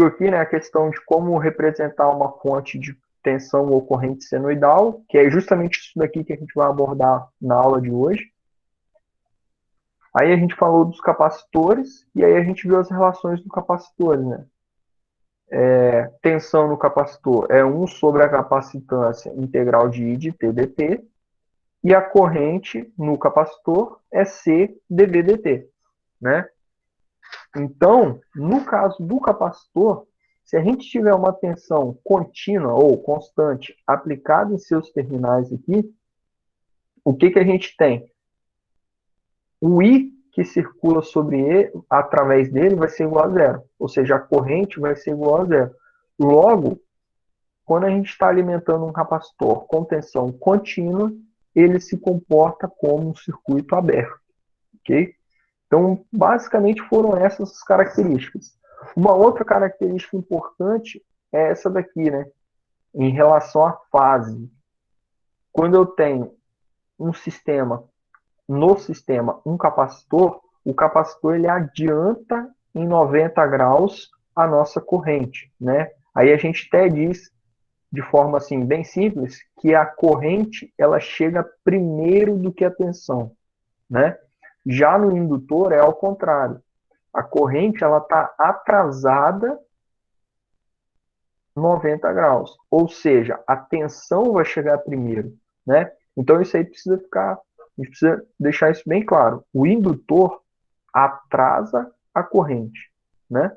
aqui, né, a questão de como representar uma fonte de tensão ou corrente senoidal, que é justamente isso daqui que a gente vai abordar na aula de hoje. Aí a gente falou dos capacitores, e aí a gente viu as relações do capacitor, né? Tensão no capacitor é 1 sobre a capacitância integral de I de T dt, e a corrente no capacitor é C dV dt, né? Então, no caso do capacitor, se a gente tiver uma tensão contínua ou constante aplicada em seus terminais aqui, o que que a gente tem? O I que circula sobre ele, através dele, vai ser igual a zero. Ou seja, a corrente vai ser igual a zero. Logo, quando a gente está alimentando um capacitor com tensão contínua, ele se comporta como um circuito aberto. Ok? Então, basicamente foram essas as características. Uma outra característica importante é essa daqui, né? Em relação à fase. Quando eu tenho um sistema, no sistema, um capacitor, o capacitor ele adianta em 90 graus a nossa corrente, né? Aí a gente até diz, de forma assim bem simples, que a corrente ela chega primeiro do que a tensão, né? Já no indutor é ao contrário. A corrente ela está atrasada 90 graus, ou seja, a tensão vai chegar primeiro, né? Então isso aí precisa ficar, a gente precisa deixar isso bem claro. O indutor atrasa a corrente, né?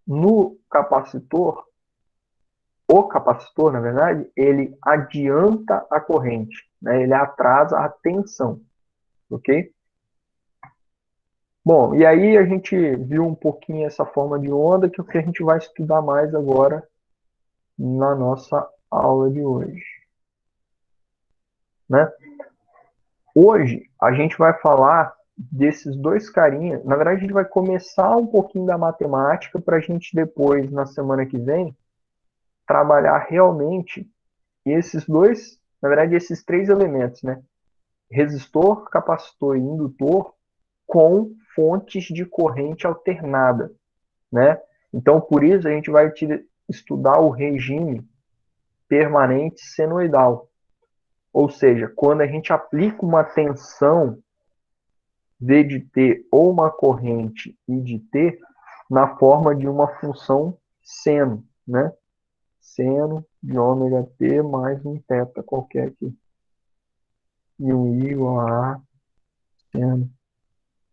No capacitor, o capacitor, na verdade, ele adianta a corrente, né? Ele atrasa a tensão, ok? Bom, e aí a gente viu um pouquinho essa forma de onda, que é o que a gente vai estudar mais agora na nossa aula de hoje, né? Hoje a gente vai falar desses dois carinhas. Na verdade, a gente vai começar um pouquinho da matemática para a gente depois, na semana que vem, trabalhar realmente esses dois, na verdade, esses três elementos, né? Resistor, capacitor e indutor com fontes de corrente alternada, né? Então, por isso, a gente vai estudar o regime permanente senoidal. Ou seja, quando a gente aplica uma tensão V de T ou uma corrente I de T na forma de uma função seno, né? Seno de ômega T mais um θ qualquer aqui. E um I igual a A seno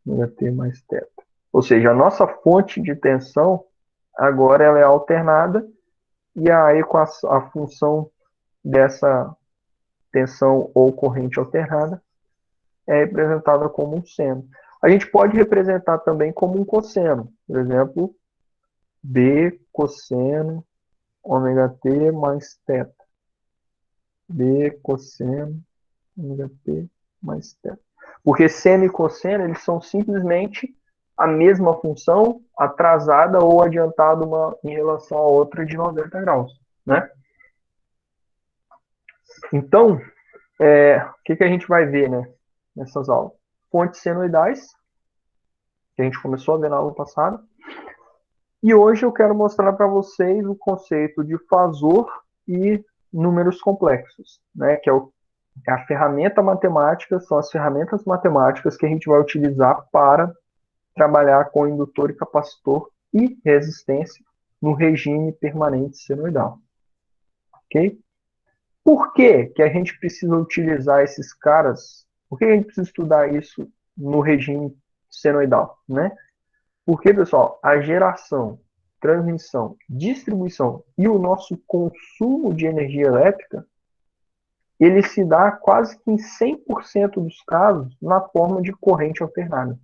ômega T mais θ. Ou seja, a nossa fonte de tensão agora ela é alternada e a equação, a função dessa tensão ou corrente alternada é representada como um seno. A gente pode representar também como um cosseno. Por exemplo, B cosseno ômega T mais θ. B cosseno ômega T mais θ. Porque seno e cosseno eles são simplesmente a mesma função atrasada ou adiantada uma em relação à outra de 90 graus, né? Então, o que a gente vai ver, né, nessas aulas? Fontes senoidais, que a gente começou a ver na aula passada. E hoje eu quero mostrar para vocês o conceito de fasor e números complexos, né, que é a ferramenta matemática, são as ferramentas matemáticas que a gente vai utilizar para trabalhar com indutor e capacitor e resistência no regime permanente senoidal. Ok? Por que que a gente precisa utilizar esses caras? Por que a gente precisa estudar isso no regime senoidal, né? Porque, pessoal, a geração, transmissão, distribuição e o nosso consumo de energia elétrica, ele se dá quase que em 100% dos casos na forma de corrente alternada.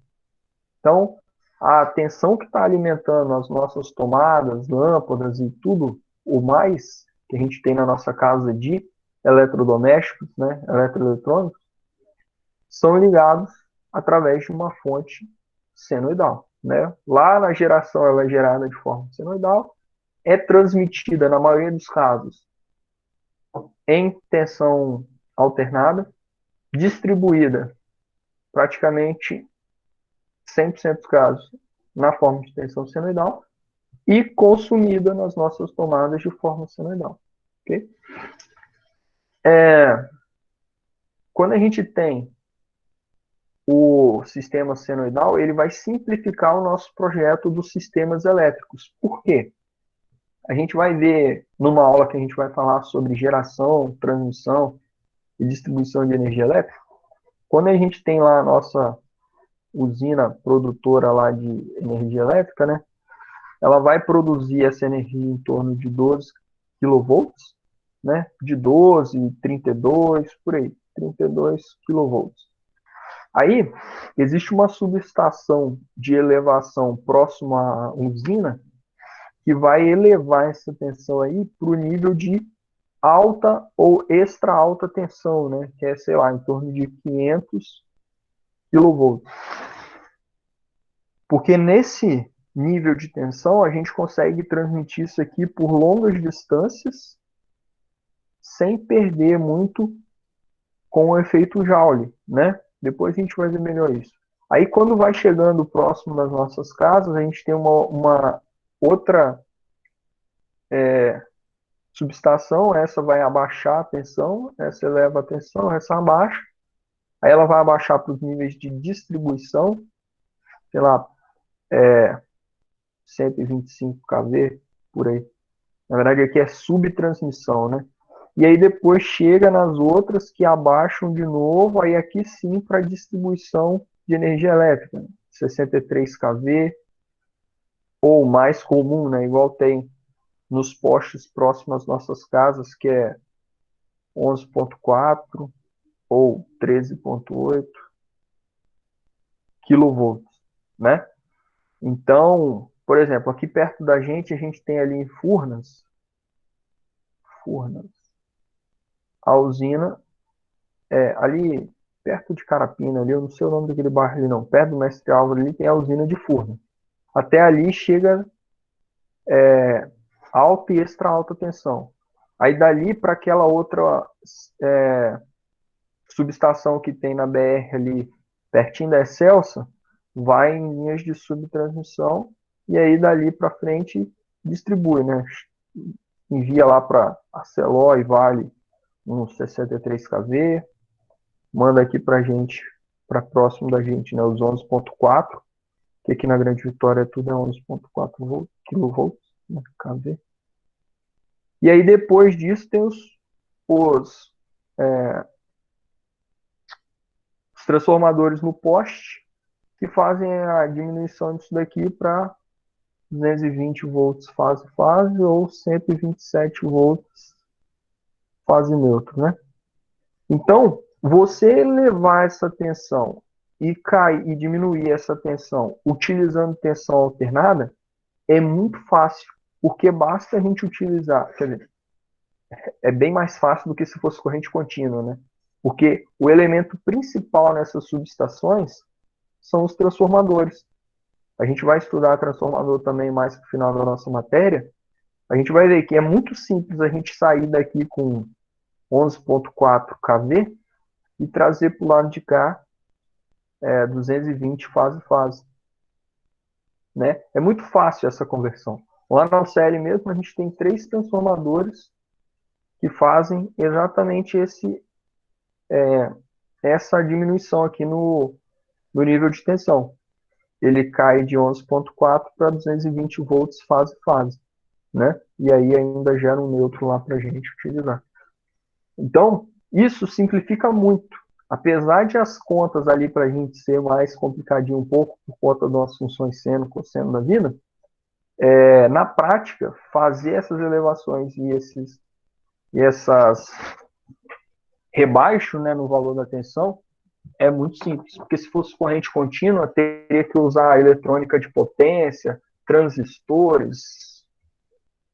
Então, a tensão que está alimentando as nossas tomadas, lâmpadas e tudo o mais que a gente tem na nossa casa de eletrodomésticos, né, eletroeletrônicos, são ligados através de uma fonte senoidal, né? Lá na geração ela é gerada de forma senoidal, é transmitida na maioria dos casos em tensão alternada, distribuída praticamente 100% dos casos na forma de tensão senoidal e consumida nas nossas tomadas de forma senoidal. Okay? Quando a gente tem o sistema senoidal, ele vai simplificar o nosso projeto dos sistemas elétricos. Por quê? A gente vai ver numa aula que a gente vai falar sobre geração, transmissão e distribuição de energia elétrica. Quando a gente tem lá a nossa usina produtora lá de energia elétrica, né? Ela vai produzir essa energia em torno de 12 kV, né? De 12, 32, por aí, 32 kV. Aí, existe uma subestação de elevação próxima à usina que vai elevar essa tensão aí para o nível de alta ou extra alta tensão, né? Que é, sei lá, em torno de 500 kV. Porque nesse nível de tensão a gente consegue transmitir isso aqui por longas distâncias sem perder muito com o efeito Joule, né? Depois a gente vai ver melhor isso. Aí quando vai chegando próximo das nossas casas, a gente tem uma outra subestação, essa vai abaixar a tensão, essa eleva a tensão, essa abaixa. Aí ela vai abaixar para os níveis de distribuição, sei lá, 125 kV, por aí. Na verdade aqui é subtransmissão, né? E aí depois chega nas outras que abaixam de novo, aí aqui sim para distribuição de energia elétrica, né? 63 kV, ou mais comum, né? Igual tem nos postes próximos às nossas casas, que é 11.4 ou 13.8 kV, né? Então, por exemplo, aqui perto da gente, a gente tem ali em Furnas, a usina, ali perto de Carapina, ali, eu não sei o nome daquele bairro ali não, perto do Mestre Álvaro ali tem a usina de Furnas. Até ali chega alta e extra alta tensão. Aí dali para aquela outra subestação que tem na BR ali, pertinho da Excelsa, vai em linhas de subtransmissão e aí dali para frente distribui, né? Envia lá para Arceló e Vale uns 63 kV, manda aqui para gente, para próximo da gente, né, os 11.4, que aqui na Grande Vitória tudo é 11.4 kV, né, kV. E aí depois disso tem os transformadores no poste que fazem a diminuição disso daqui para 220 volts fase ou 127 volts fase neutro, né? Então, você elevar essa tensão e diminuir essa tensão utilizando tensão alternada é muito fácil, porque basta a gente utilizar, quer dizer, é bem mais fácil do que se fosse corrente contínua, né? Porque o elemento principal nessas subestações são os transformadores. A gente vai estudar transformador também mais no final da nossa matéria. A gente vai ver que é muito simples a gente sair daqui com 11.4 kV e trazer para o lado de cá 220 fase. Né? É muito fácil essa conversão. Lá na UCL mesmo a gente tem 3 transformadores que fazem exatamente essa diminuição aqui no nível de tensão. Ele cai de 11.4 para 220 volts fase, né? E aí ainda gera um neutro lá para a gente utilizar. Então, isso simplifica muito. Apesar de as contas ali para a gente ser mais complicadinho um pouco por conta das funções seno, cosseno da vida, na prática, fazer essas elevações e essas rebaixo, né, no valor da tensão é muito simples, porque se fosse corrente contínua, teria que usar eletrônica de potência, transistores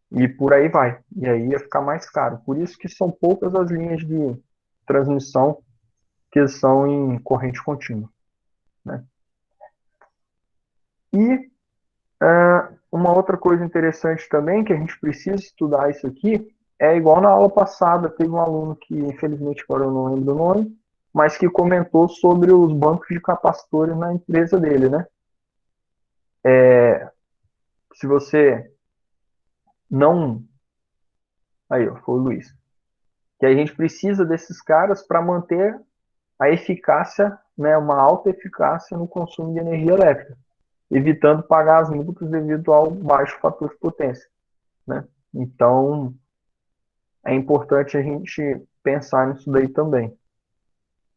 e por aí vai. E aí ia ficar mais caro. Por isso que são poucas as linhas de transmissão que são em corrente contínua, né? E uma outra coisa interessante também, que a gente precisa estudar isso aqui, é igual na aula passada, teve um aluno que, infelizmente, agora eu não lembro do nome, mas que comentou sobre os bancos de capacitores na empresa dele, né? Se você não... Aí, ó, foi o Luiz. Que a gente precisa desses caras para manter a eficácia, né, uma alta eficácia no consumo de energia elétrica, evitando pagar as multas devido ao baixo fator de potência, né? Então, é importante a gente pensar nisso daí também.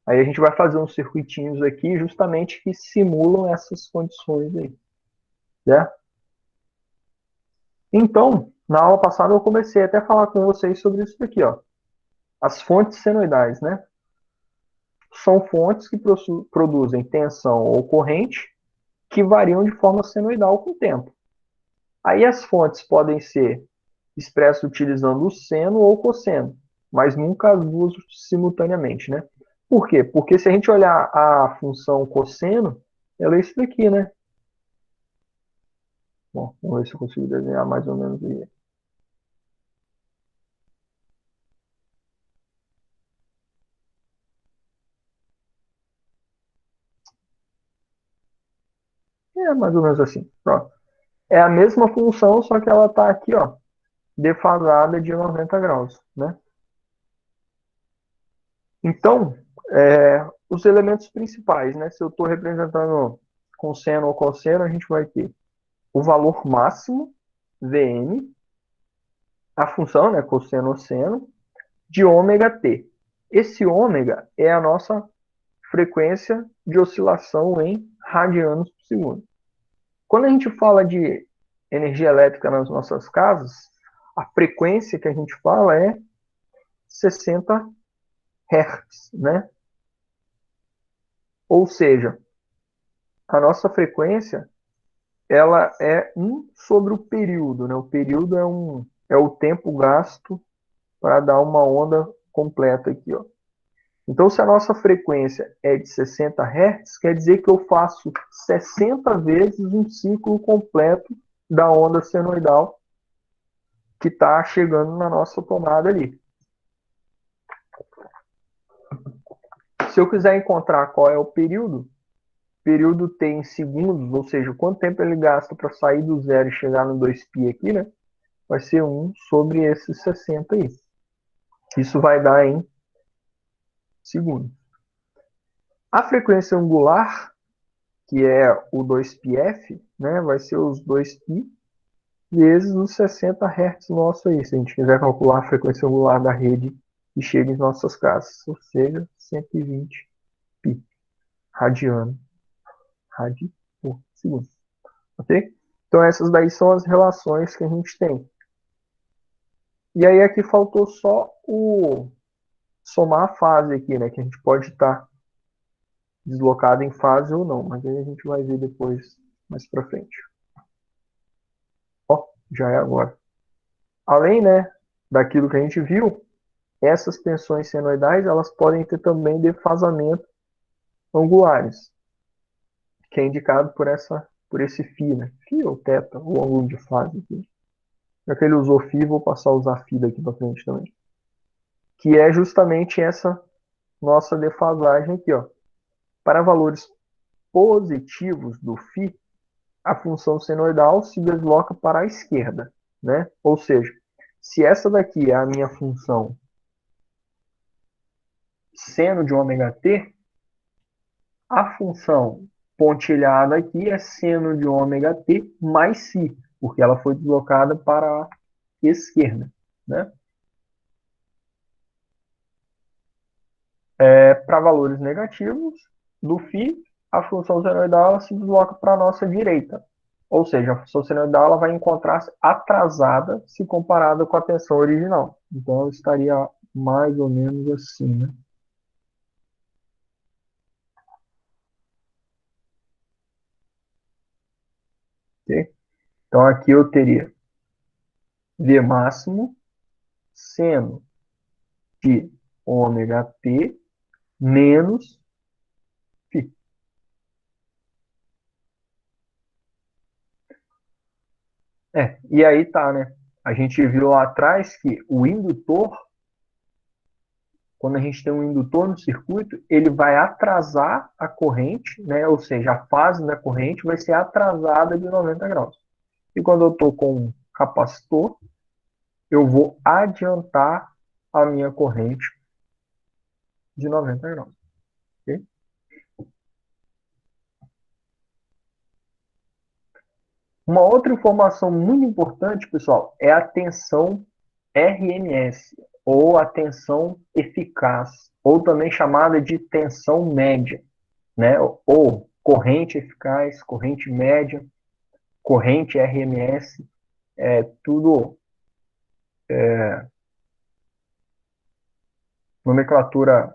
Aí a gente vai fazer uns circuitinhos aqui justamente que simulam essas condições aí, certo? Então, na aula passada eu comecei até a falar com vocês sobre isso daqui, ó. As fontes senoidais, né? São fontes que produzem tensão ou corrente que variam de forma senoidal com o tempo. Aí as fontes podem ser expressas utilizando o seno ou o cosseno, mas nunca as duas simultaneamente, né? Por quê? Porque se a gente olhar a função cosseno, ela é isso daqui, né? Bom, vamos ver se eu consigo desenhar mais ou menos aí. É mais ou menos assim. Pronto. É a mesma função, só que ela está aqui, ó, defasada de 90 graus, né? Então, os elementos principais, né? Se eu estou representando com seno ou cosseno, a gente vai ter o valor máximo, Vn, a função, né, cosseno ou seno, de ômega t. Esse ômega é a nossa frequência de oscilação em radianos por segundo. Quando a gente fala de energia elétrica nas nossas casas, a frequência que a gente fala é 60 Hz, né? Ou seja, a nossa frequência ela é 1 sobre o período, né? O período é o tempo gasto para dar uma onda completa aqui, ó. Então, se a nossa frequência é de 60 Hz, quer dizer que eu faço 60 vezes um ciclo completo da onda senoidal que está chegando na nossa tomada ali. Se eu quiser encontrar qual é o período tem segundos, ou seja, quanto tempo ele gasta para sair do zero e chegar no 2π aqui, né? Vai ser 1 sobre esses 60 aí. Isso vai dar em segundos. A frequência angular, que é o 2πf, né, vai ser os 2π vezes os 60 Hz nosso aí, se a gente quiser calcular a frequência angular da rede que chega em nossas casas, ou seja, 120 π radiano, por segundo, ok? Então essas daí são as relações que a gente tem. E aí aqui faltou só somar a fase aqui, né, que a gente pode estar deslocado em fase ou não, mas aí a gente vai ver depois, mais para frente. Ó, já é agora. Além, né, daquilo que a gente viu, essas tensões senoidais, elas podem ter também defasamento angulares, que é indicado por esse φ, né? Φ ou θ, o ângulo de fase aqui. Já que ele usou φ, vou passar a usar φ daqui para frente também. Que é justamente essa nossa defasagem aqui, ó. Para valores positivos do φ, a função senoidal se desloca para a esquerda, né? Ou seja, se essa daqui é a minha função seno de ômega t, a função pontilhada aqui é seno de ômega t mais φ, porque ela foi deslocada para a esquerda, né? Para valores negativos do φ, a função senoidal se desloca para a nossa direita. Ou seja, a função senoidal ela vai encontrar-se atrasada se comparada com a tensão original. Então, ela estaria mais ou menos assim, né? Okay? Então, aqui eu teria V máximo seno de ômega t menos φ. E aí tá, né? A gente viu lá atrás que o indutor, quando a gente tem um indutor no circuito, ele vai atrasar a corrente, né? Ou seja, a fase da corrente vai ser atrasada de 90 graus. E quando eu estou com um capacitor, eu vou adiantar a minha corrente de 90 graus. Okay? Uma outra informação muito importante, pessoal, é a tensão RMS, ou a tensão eficaz, ou também chamada de tensão média, né? Ou corrente eficaz, corrente média, corrente RMS, tudo nomenclatura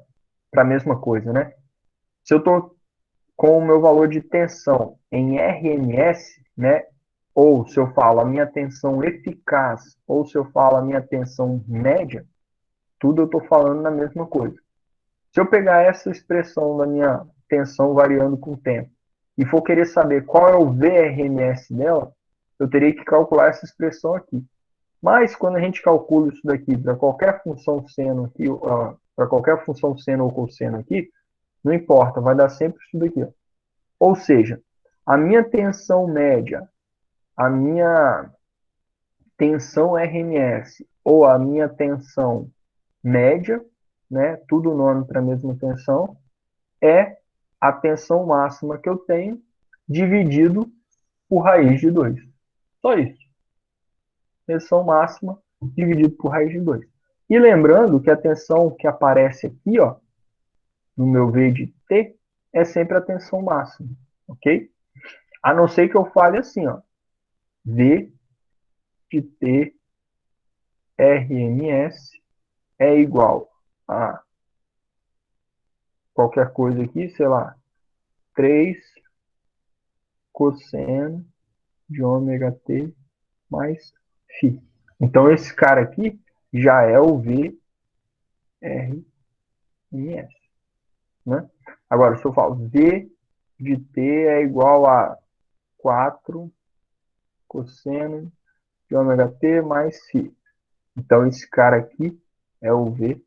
para a mesma coisa, né? Se eu estou com o meu valor de tensão em RMS, né? Ou se eu falo a minha tensão eficaz, ou se eu falo a minha tensão média, tudo eu estou falando na mesma coisa. Se eu pegar essa expressão da minha tensão variando com o tempo e for querer saber qual é o VRMS dela, eu teria que calcular essa expressão aqui. Mas quando a gente calcula isso daqui para qualquer função seno aqui, para qualquer função seno ou cosseno aqui, não importa, vai dar sempre isso daqui. Ó. Ou seja, a minha tensão média, a minha tensão RMS ou a minha tensão média, né, tudo nome para a mesma tensão, é a tensão máxima que eu tenho dividido por raiz de 2. Só isso. Tensão máxima dividido por raiz de 2. E lembrando que a tensão que aparece aqui, ó, no meu V de T, é sempre a tensão máxima, ok? A não ser que eu fale assim, ó, V de T RMS é igual a qualquer coisa aqui, sei lá, 3 cosseno de ômega T mais φ. Então, esse cara aqui já é o VRMS. Né? Agora, se eu falo V de T é igual a 4 cosseno de ômega T mais φ. Então, esse cara aqui é o V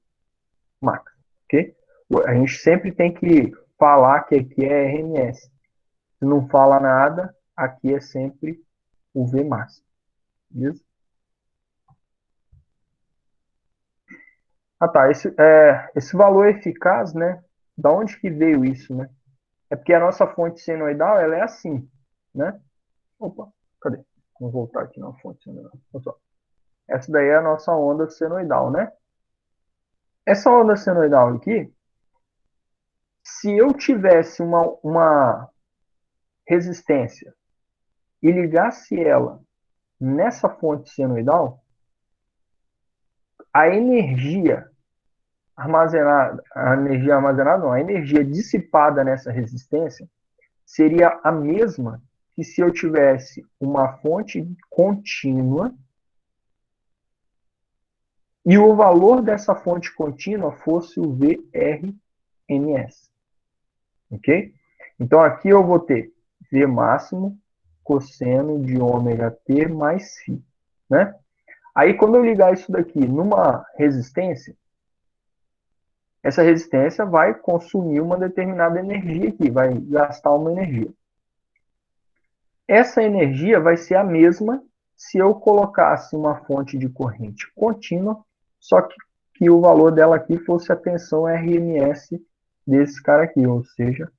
max. Okay? A gente sempre tem que falar que aqui é RMS. Se não fala nada, aqui é sempre o V máximo. Beleza? Ah, tá. Esse valor eficaz, né? Da onde que veio isso, né? É porque a nossa fonte senoidal, ela é assim, né? Opa, cadê? Vamos voltar aqui na fonte senoidal. Essa daí é a nossa onda senoidal, né? Essa onda senoidal aqui, se eu tivesse uma resistência e ligasse ela nessa fonte senoidal, a energia a energia dissipada nessa resistência seria a mesma que se eu tivesse uma fonte contínua e o valor dessa fonte contínua fosse o VRMS. Ok? Então aqui eu vou ter V máximo cosseno de ômega T mais φ. Né? Aí quando eu ligar isso daqui numa resistência, essa resistência vai consumir uma determinada energia aqui, vai gastar uma energia. Essa energia vai ser a mesma se eu colocasse uma fonte de corrente contínua, só que o valor dela aqui fosse a tensão RMS desse cara aqui, ou seja,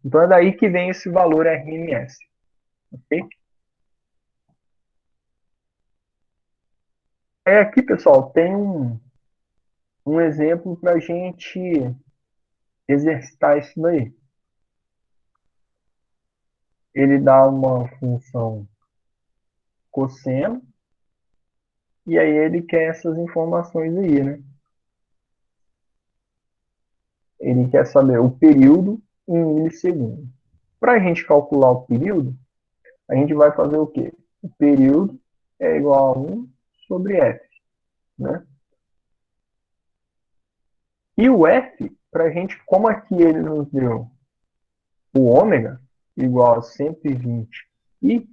então é daí que vem esse valor RMS. Ok? Aí aqui, pessoal, tem um exemplo para a gente exercitar isso daí. Ele dá uma função cosseno, e aí ele quer essas informações aí, né? Ele quer saber o período em milissegundos. Para a gente calcular o período, a gente vai fazer o quê? O período é igual a 1 sobre F, né? E o F, para a gente, como aqui ele nos deu o ômega, igual a 120 e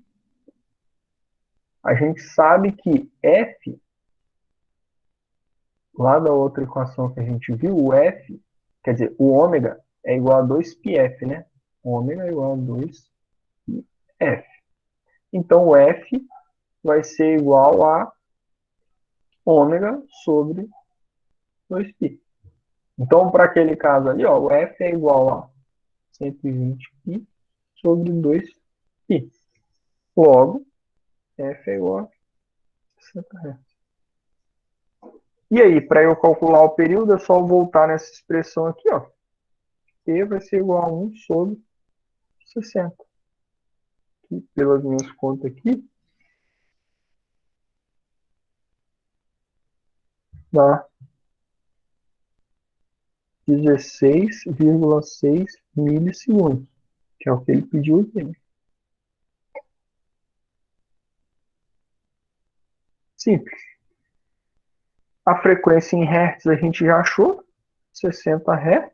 a gente sabe que F, lá da outra equação que a gente viu, o F, quer dizer, o ômega é igual a 2πf, né? Ômega é igual a 2πf. Então, o F vai ser igual a ômega sobre 2π. Então, para aquele caso ali, ó, o F é igual a 120π sobre 2π. Logo, F é igual a 60 Hz. E aí, para eu calcular o período, é só voltar nessa expressão aqui, ó. E vai ser igual a 1 sobre 60. Aqui, pelas minhas contas aqui, dá 16,6 milissegundos, que é o que ele pediu aqui, né? Simples. A frequência em Hertz a gente já achou, 60 Hz.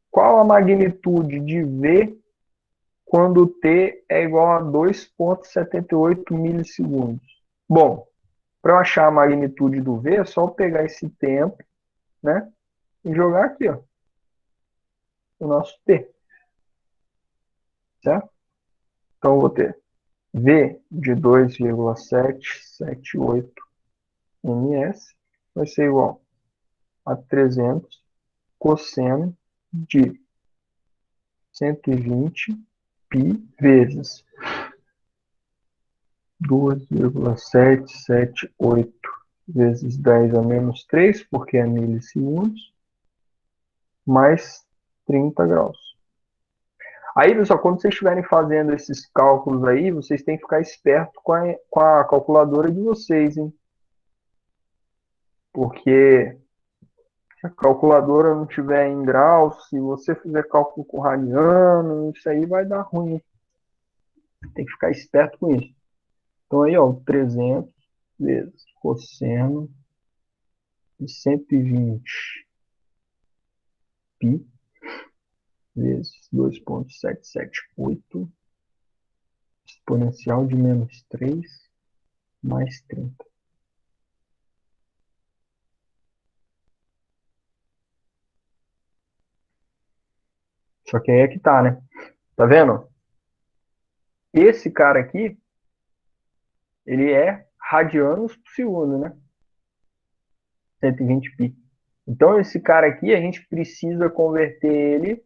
Qual a magnitude de V quando T é igual a 2,78 milissegundos? Bom, para eu achar a magnitude do V, é só eu pegar esse tempo, né, e jogar aqui, ó, o nosso T, certo? Então, eu vou ter V de 2,778 ms vai ser igual a 300 cosseno de 120 π vezes 2,778 vezes 10 a menos 3, porque é milissegundos, mais 30 graus. Aí, pessoal, quando vocês estiverem fazendo esses cálculos aí, vocês têm que ficar esperto com a calculadora de vocês, hein? Porque se a calculadora não tiver em graus, se você fizer cálculo com radiano, isso aí vai dar ruim. Tem que ficar esperto com isso. Então aí, ó, 300 vezes cosseno de 120 π vezes 2,778 exponencial de menos 3 mais 30. Só que aí é que tá, né? Tá vendo? Esse cara aqui, ele é radianos por segundo, né? 120 π. Então, esse cara aqui, a gente precisa converter ele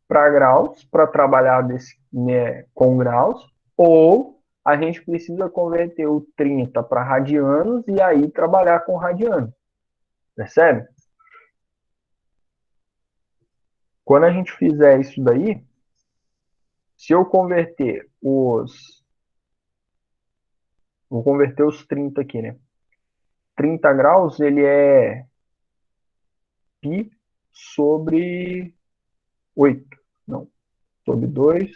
para graus, para trabalhar né, com graus, ou a gente precisa converter o 30 para radianos e aí trabalhar com radianos. Percebe? Quando a gente fizer isso daí, se eu converter vou converter os 30 aqui, né? 30 graus, ele é π sobre 8. Não, sobre 2.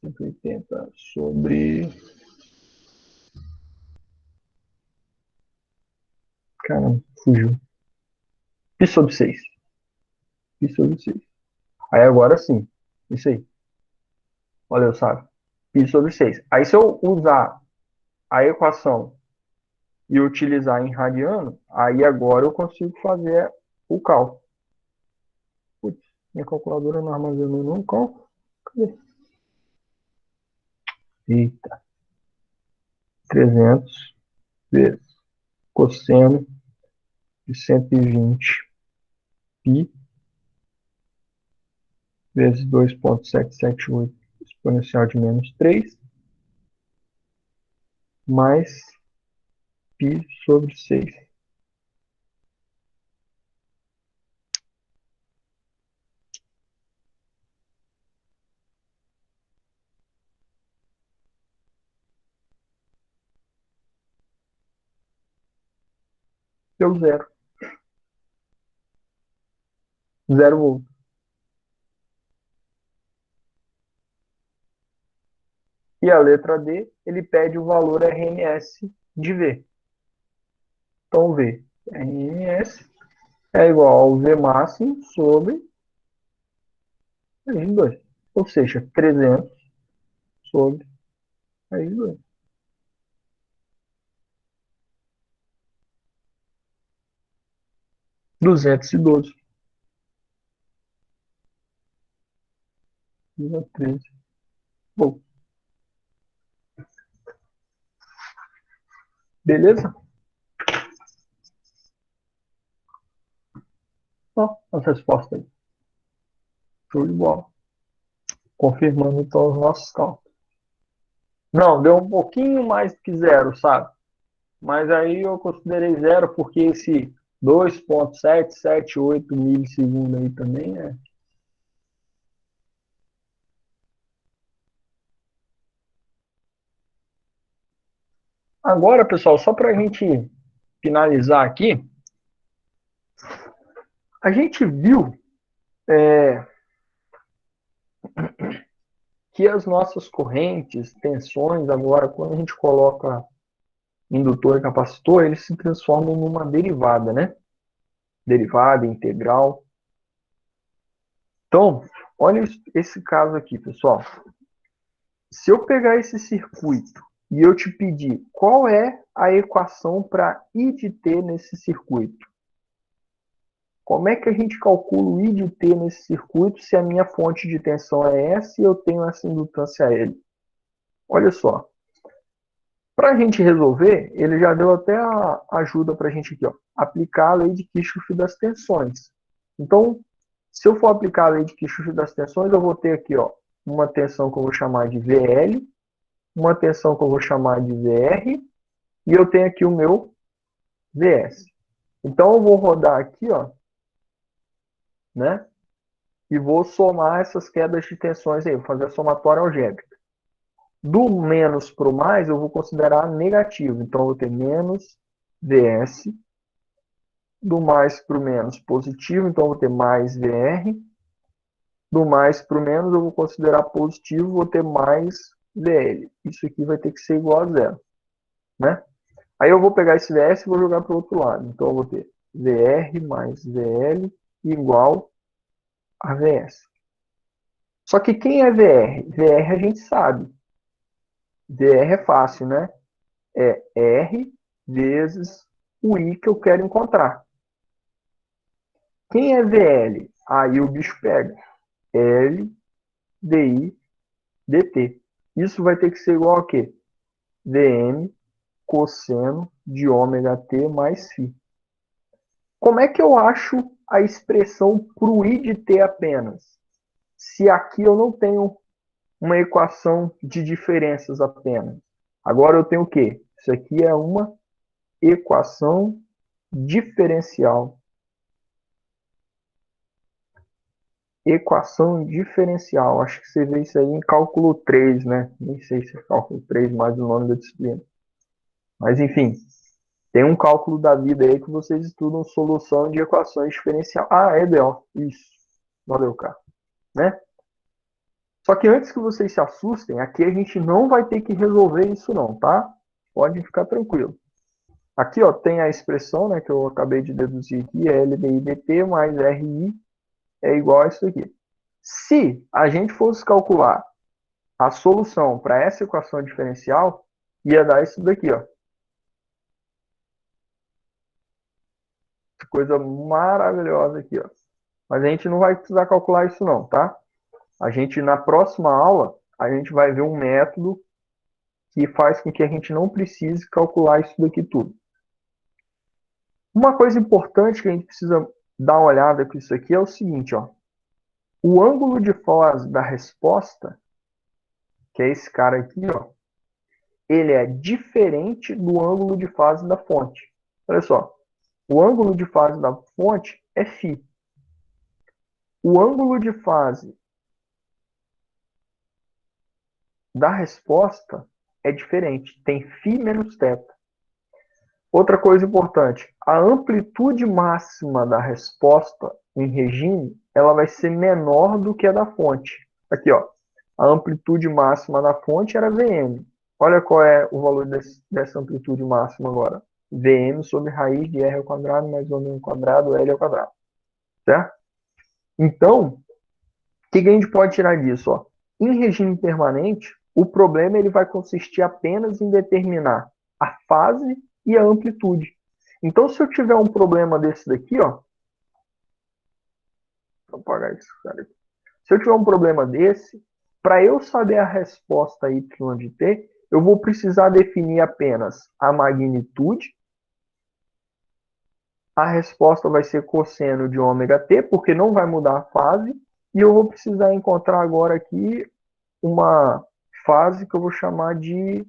180 sobre... Caramba, fugiu. Π sobre 6. Π sobre 6. Aí agora sim. Isso aí. Valeu, sabe? Π sobre 6. Aí se eu usar a equação e utilizar em radiano, aí agora eu consigo fazer o cálculo. Putz, minha calculadora não armazenou nenhum cálculo. Cadê? Eita. 300 vezes cosseno de 120 π vezes 2,778 exponencial de menos 3 mais π sobre 6. Deu zero. 0 volts. E a letra D, ele pede o valor RMS de V. Então, V, RMS é igual ao V máximo sobre raiz de 2. Ou seja, 300 sobre raiz de 2. Duzentos e 13. Bom, Beleza? Ó, as respostas aí. Show de bola. Confirmando então os nossos cálculos. Não, deu um pouquinho mais do que zero, sabe? Mas aí eu considerei zero porque esse 2,778 milissegundos aí também é. Agora, pessoal, só para a gente finalizar aqui, a gente viu que as nossas correntes, tensões, agora, quando a gente coloca indutor e capacitor, eles se transformam numa derivada, né? Derivada, integral. Então, olha esse caso aqui, pessoal. Se eu pegar esse circuito e eu te pedir qual é a equação para I de T nesse circuito, como é que a gente calcula o I de T nesse circuito se a minha fonte de tensão é essa e eu tenho essa indutância L? Olha só. Para a gente resolver, ele já deu até a ajuda para a gente aqui, ó, aplicar a lei de Kirchhoff das tensões. Então, se eu for aplicar a lei de Kirchhoff das tensões, eu vou ter aqui, ó, uma tensão que eu vou chamar de VL, uma tensão que eu vou chamar de VR, e eu tenho aqui o meu VS. Então, eu vou rodar aqui, ó, né, e vou somar essas quedas de tensões aí, vou fazer a somatória algébrica. Do menos para o mais, eu vou considerar negativo. Então, eu vou ter menos VS. Do mais para o menos, positivo. Então, eu vou ter mais VR. Do mais para o menos, eu vou considerar positivo. Vou ter mais VL. Isso aqui vai ter que ser igual a zero. Né? Aí, eu vou pegar esse VS e vou jogar para o outro lado. Então, eu vou ter VR mais VL igual a VS. Só que quem é VR? VR a gente sabe. VR é fácil, né? É R vezes o I que eu quero encontrar. Quem é VL? Aí o bicho pega. L, DI, DT. Isso vai ter que ser igual a quê? Vm cosseno de ômega t mais φ. Como é que eu acho a expressão para o I de t apenas? Se aqui eu não tenho uma equação de diferenças apenas. Agora eu tenho o quê? Isso aqui é uma equação diferencial. Equação diferencial. Acho que você vê isso aí em cálculo 3, né? Nem sei se é cálculo 3 mais o nome da disciplina. Mas, enfim, tem um cálculo da vida aí que vocês estudam solução de equações diferencial. Ah, é EDO. Isso. Valeu, cara. Né? Só que antes que vocês se assustem, aqui a gente não vai ter que resolver isso não, tá? Pode ficar tranquilo. Aqui, ó, tem a expressão, né, que eu acabei de deduzir aqui, é LDI/dt mais RI é igual a isso aqui. Se a gente fosse calcular a solução para essa equação diferencial, ia dar isso daqui, ó. Coisa maravilhosa aqui, ó. Mas a gente não vai precisar calcular isso não, tá? A gente, na próxima aula, a gente vai ver um método que faz com que a gente não precise calcular isso daqui tudo. Uma coisa importante que a gente precisa dar uma olhada com isso aqui é o seguinte, ó. O ângulo de fase da resposta, que é esse cara aqui, ó, ele é diferente do ângulo de fase da fonte. Olha só, o ângulo de fase da fonte é φ. O ângulo de fase da resposta é diferente, tem φ menos θ. Outra coisa importante, a amplitude máxima da resposta em regime, ela vai ser menor do que a da fonte. Aqui, ó, a amplitude máxima da fonte era Vm. Olha qual é o valor dessa amplitude máxima agora. Vm sobre raiz de r ao quadrado mais ômega ao quadrado, L ao quadrado. Certo? Então, o que a gente pode tirar disso? Ó? Em regime permanente, o problema ele vai consistir apenas em determinar a fase e a amplitude. Então, se eu tiver um problema desse daqui, ó, vou apagar isso, cara aqui. Se eu tiver um problema desse, para eu saber a resposta y de t, eu vou precisar definir apenas a magnitude. A resposta vai ser cosseno de ômega t, porque não vai mudar a fase. E eu vou precisar encontrar agora aqui uma fase que eu vou chamar de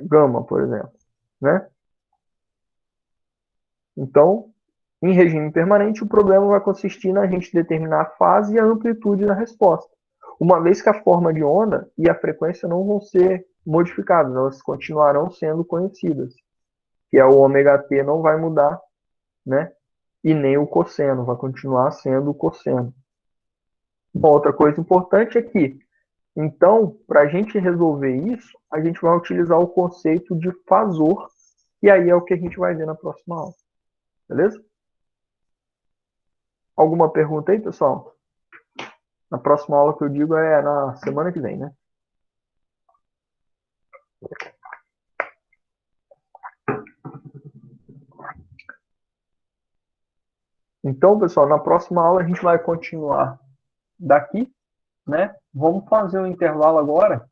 gama, por exemplo, né? Então, em regime permanente, o problema vai consistir na gente determinar a fase e a amplitude da resposta. Uma vez que a forma de onda e a frequência não vão ser modificadas, elas continuarão sendo conhecidas, que é o ômega t não vai mudar, né? E nem o cosseno, vai continuar sendo o cosseno. Uma outra coisa importante é que, então, para a gente resolver isso, a gente vai utilizar o conceito de fasor, e aí é o que a gente vai ver na próxima aula. Beleza? Alguma pergunta aí, pessoal? Na próxima aula que eu digo é na semana que vem, né? Então, pessoal, na próxima aula a gente vai continuar daqui, né? Vamos fazer um intervalo agora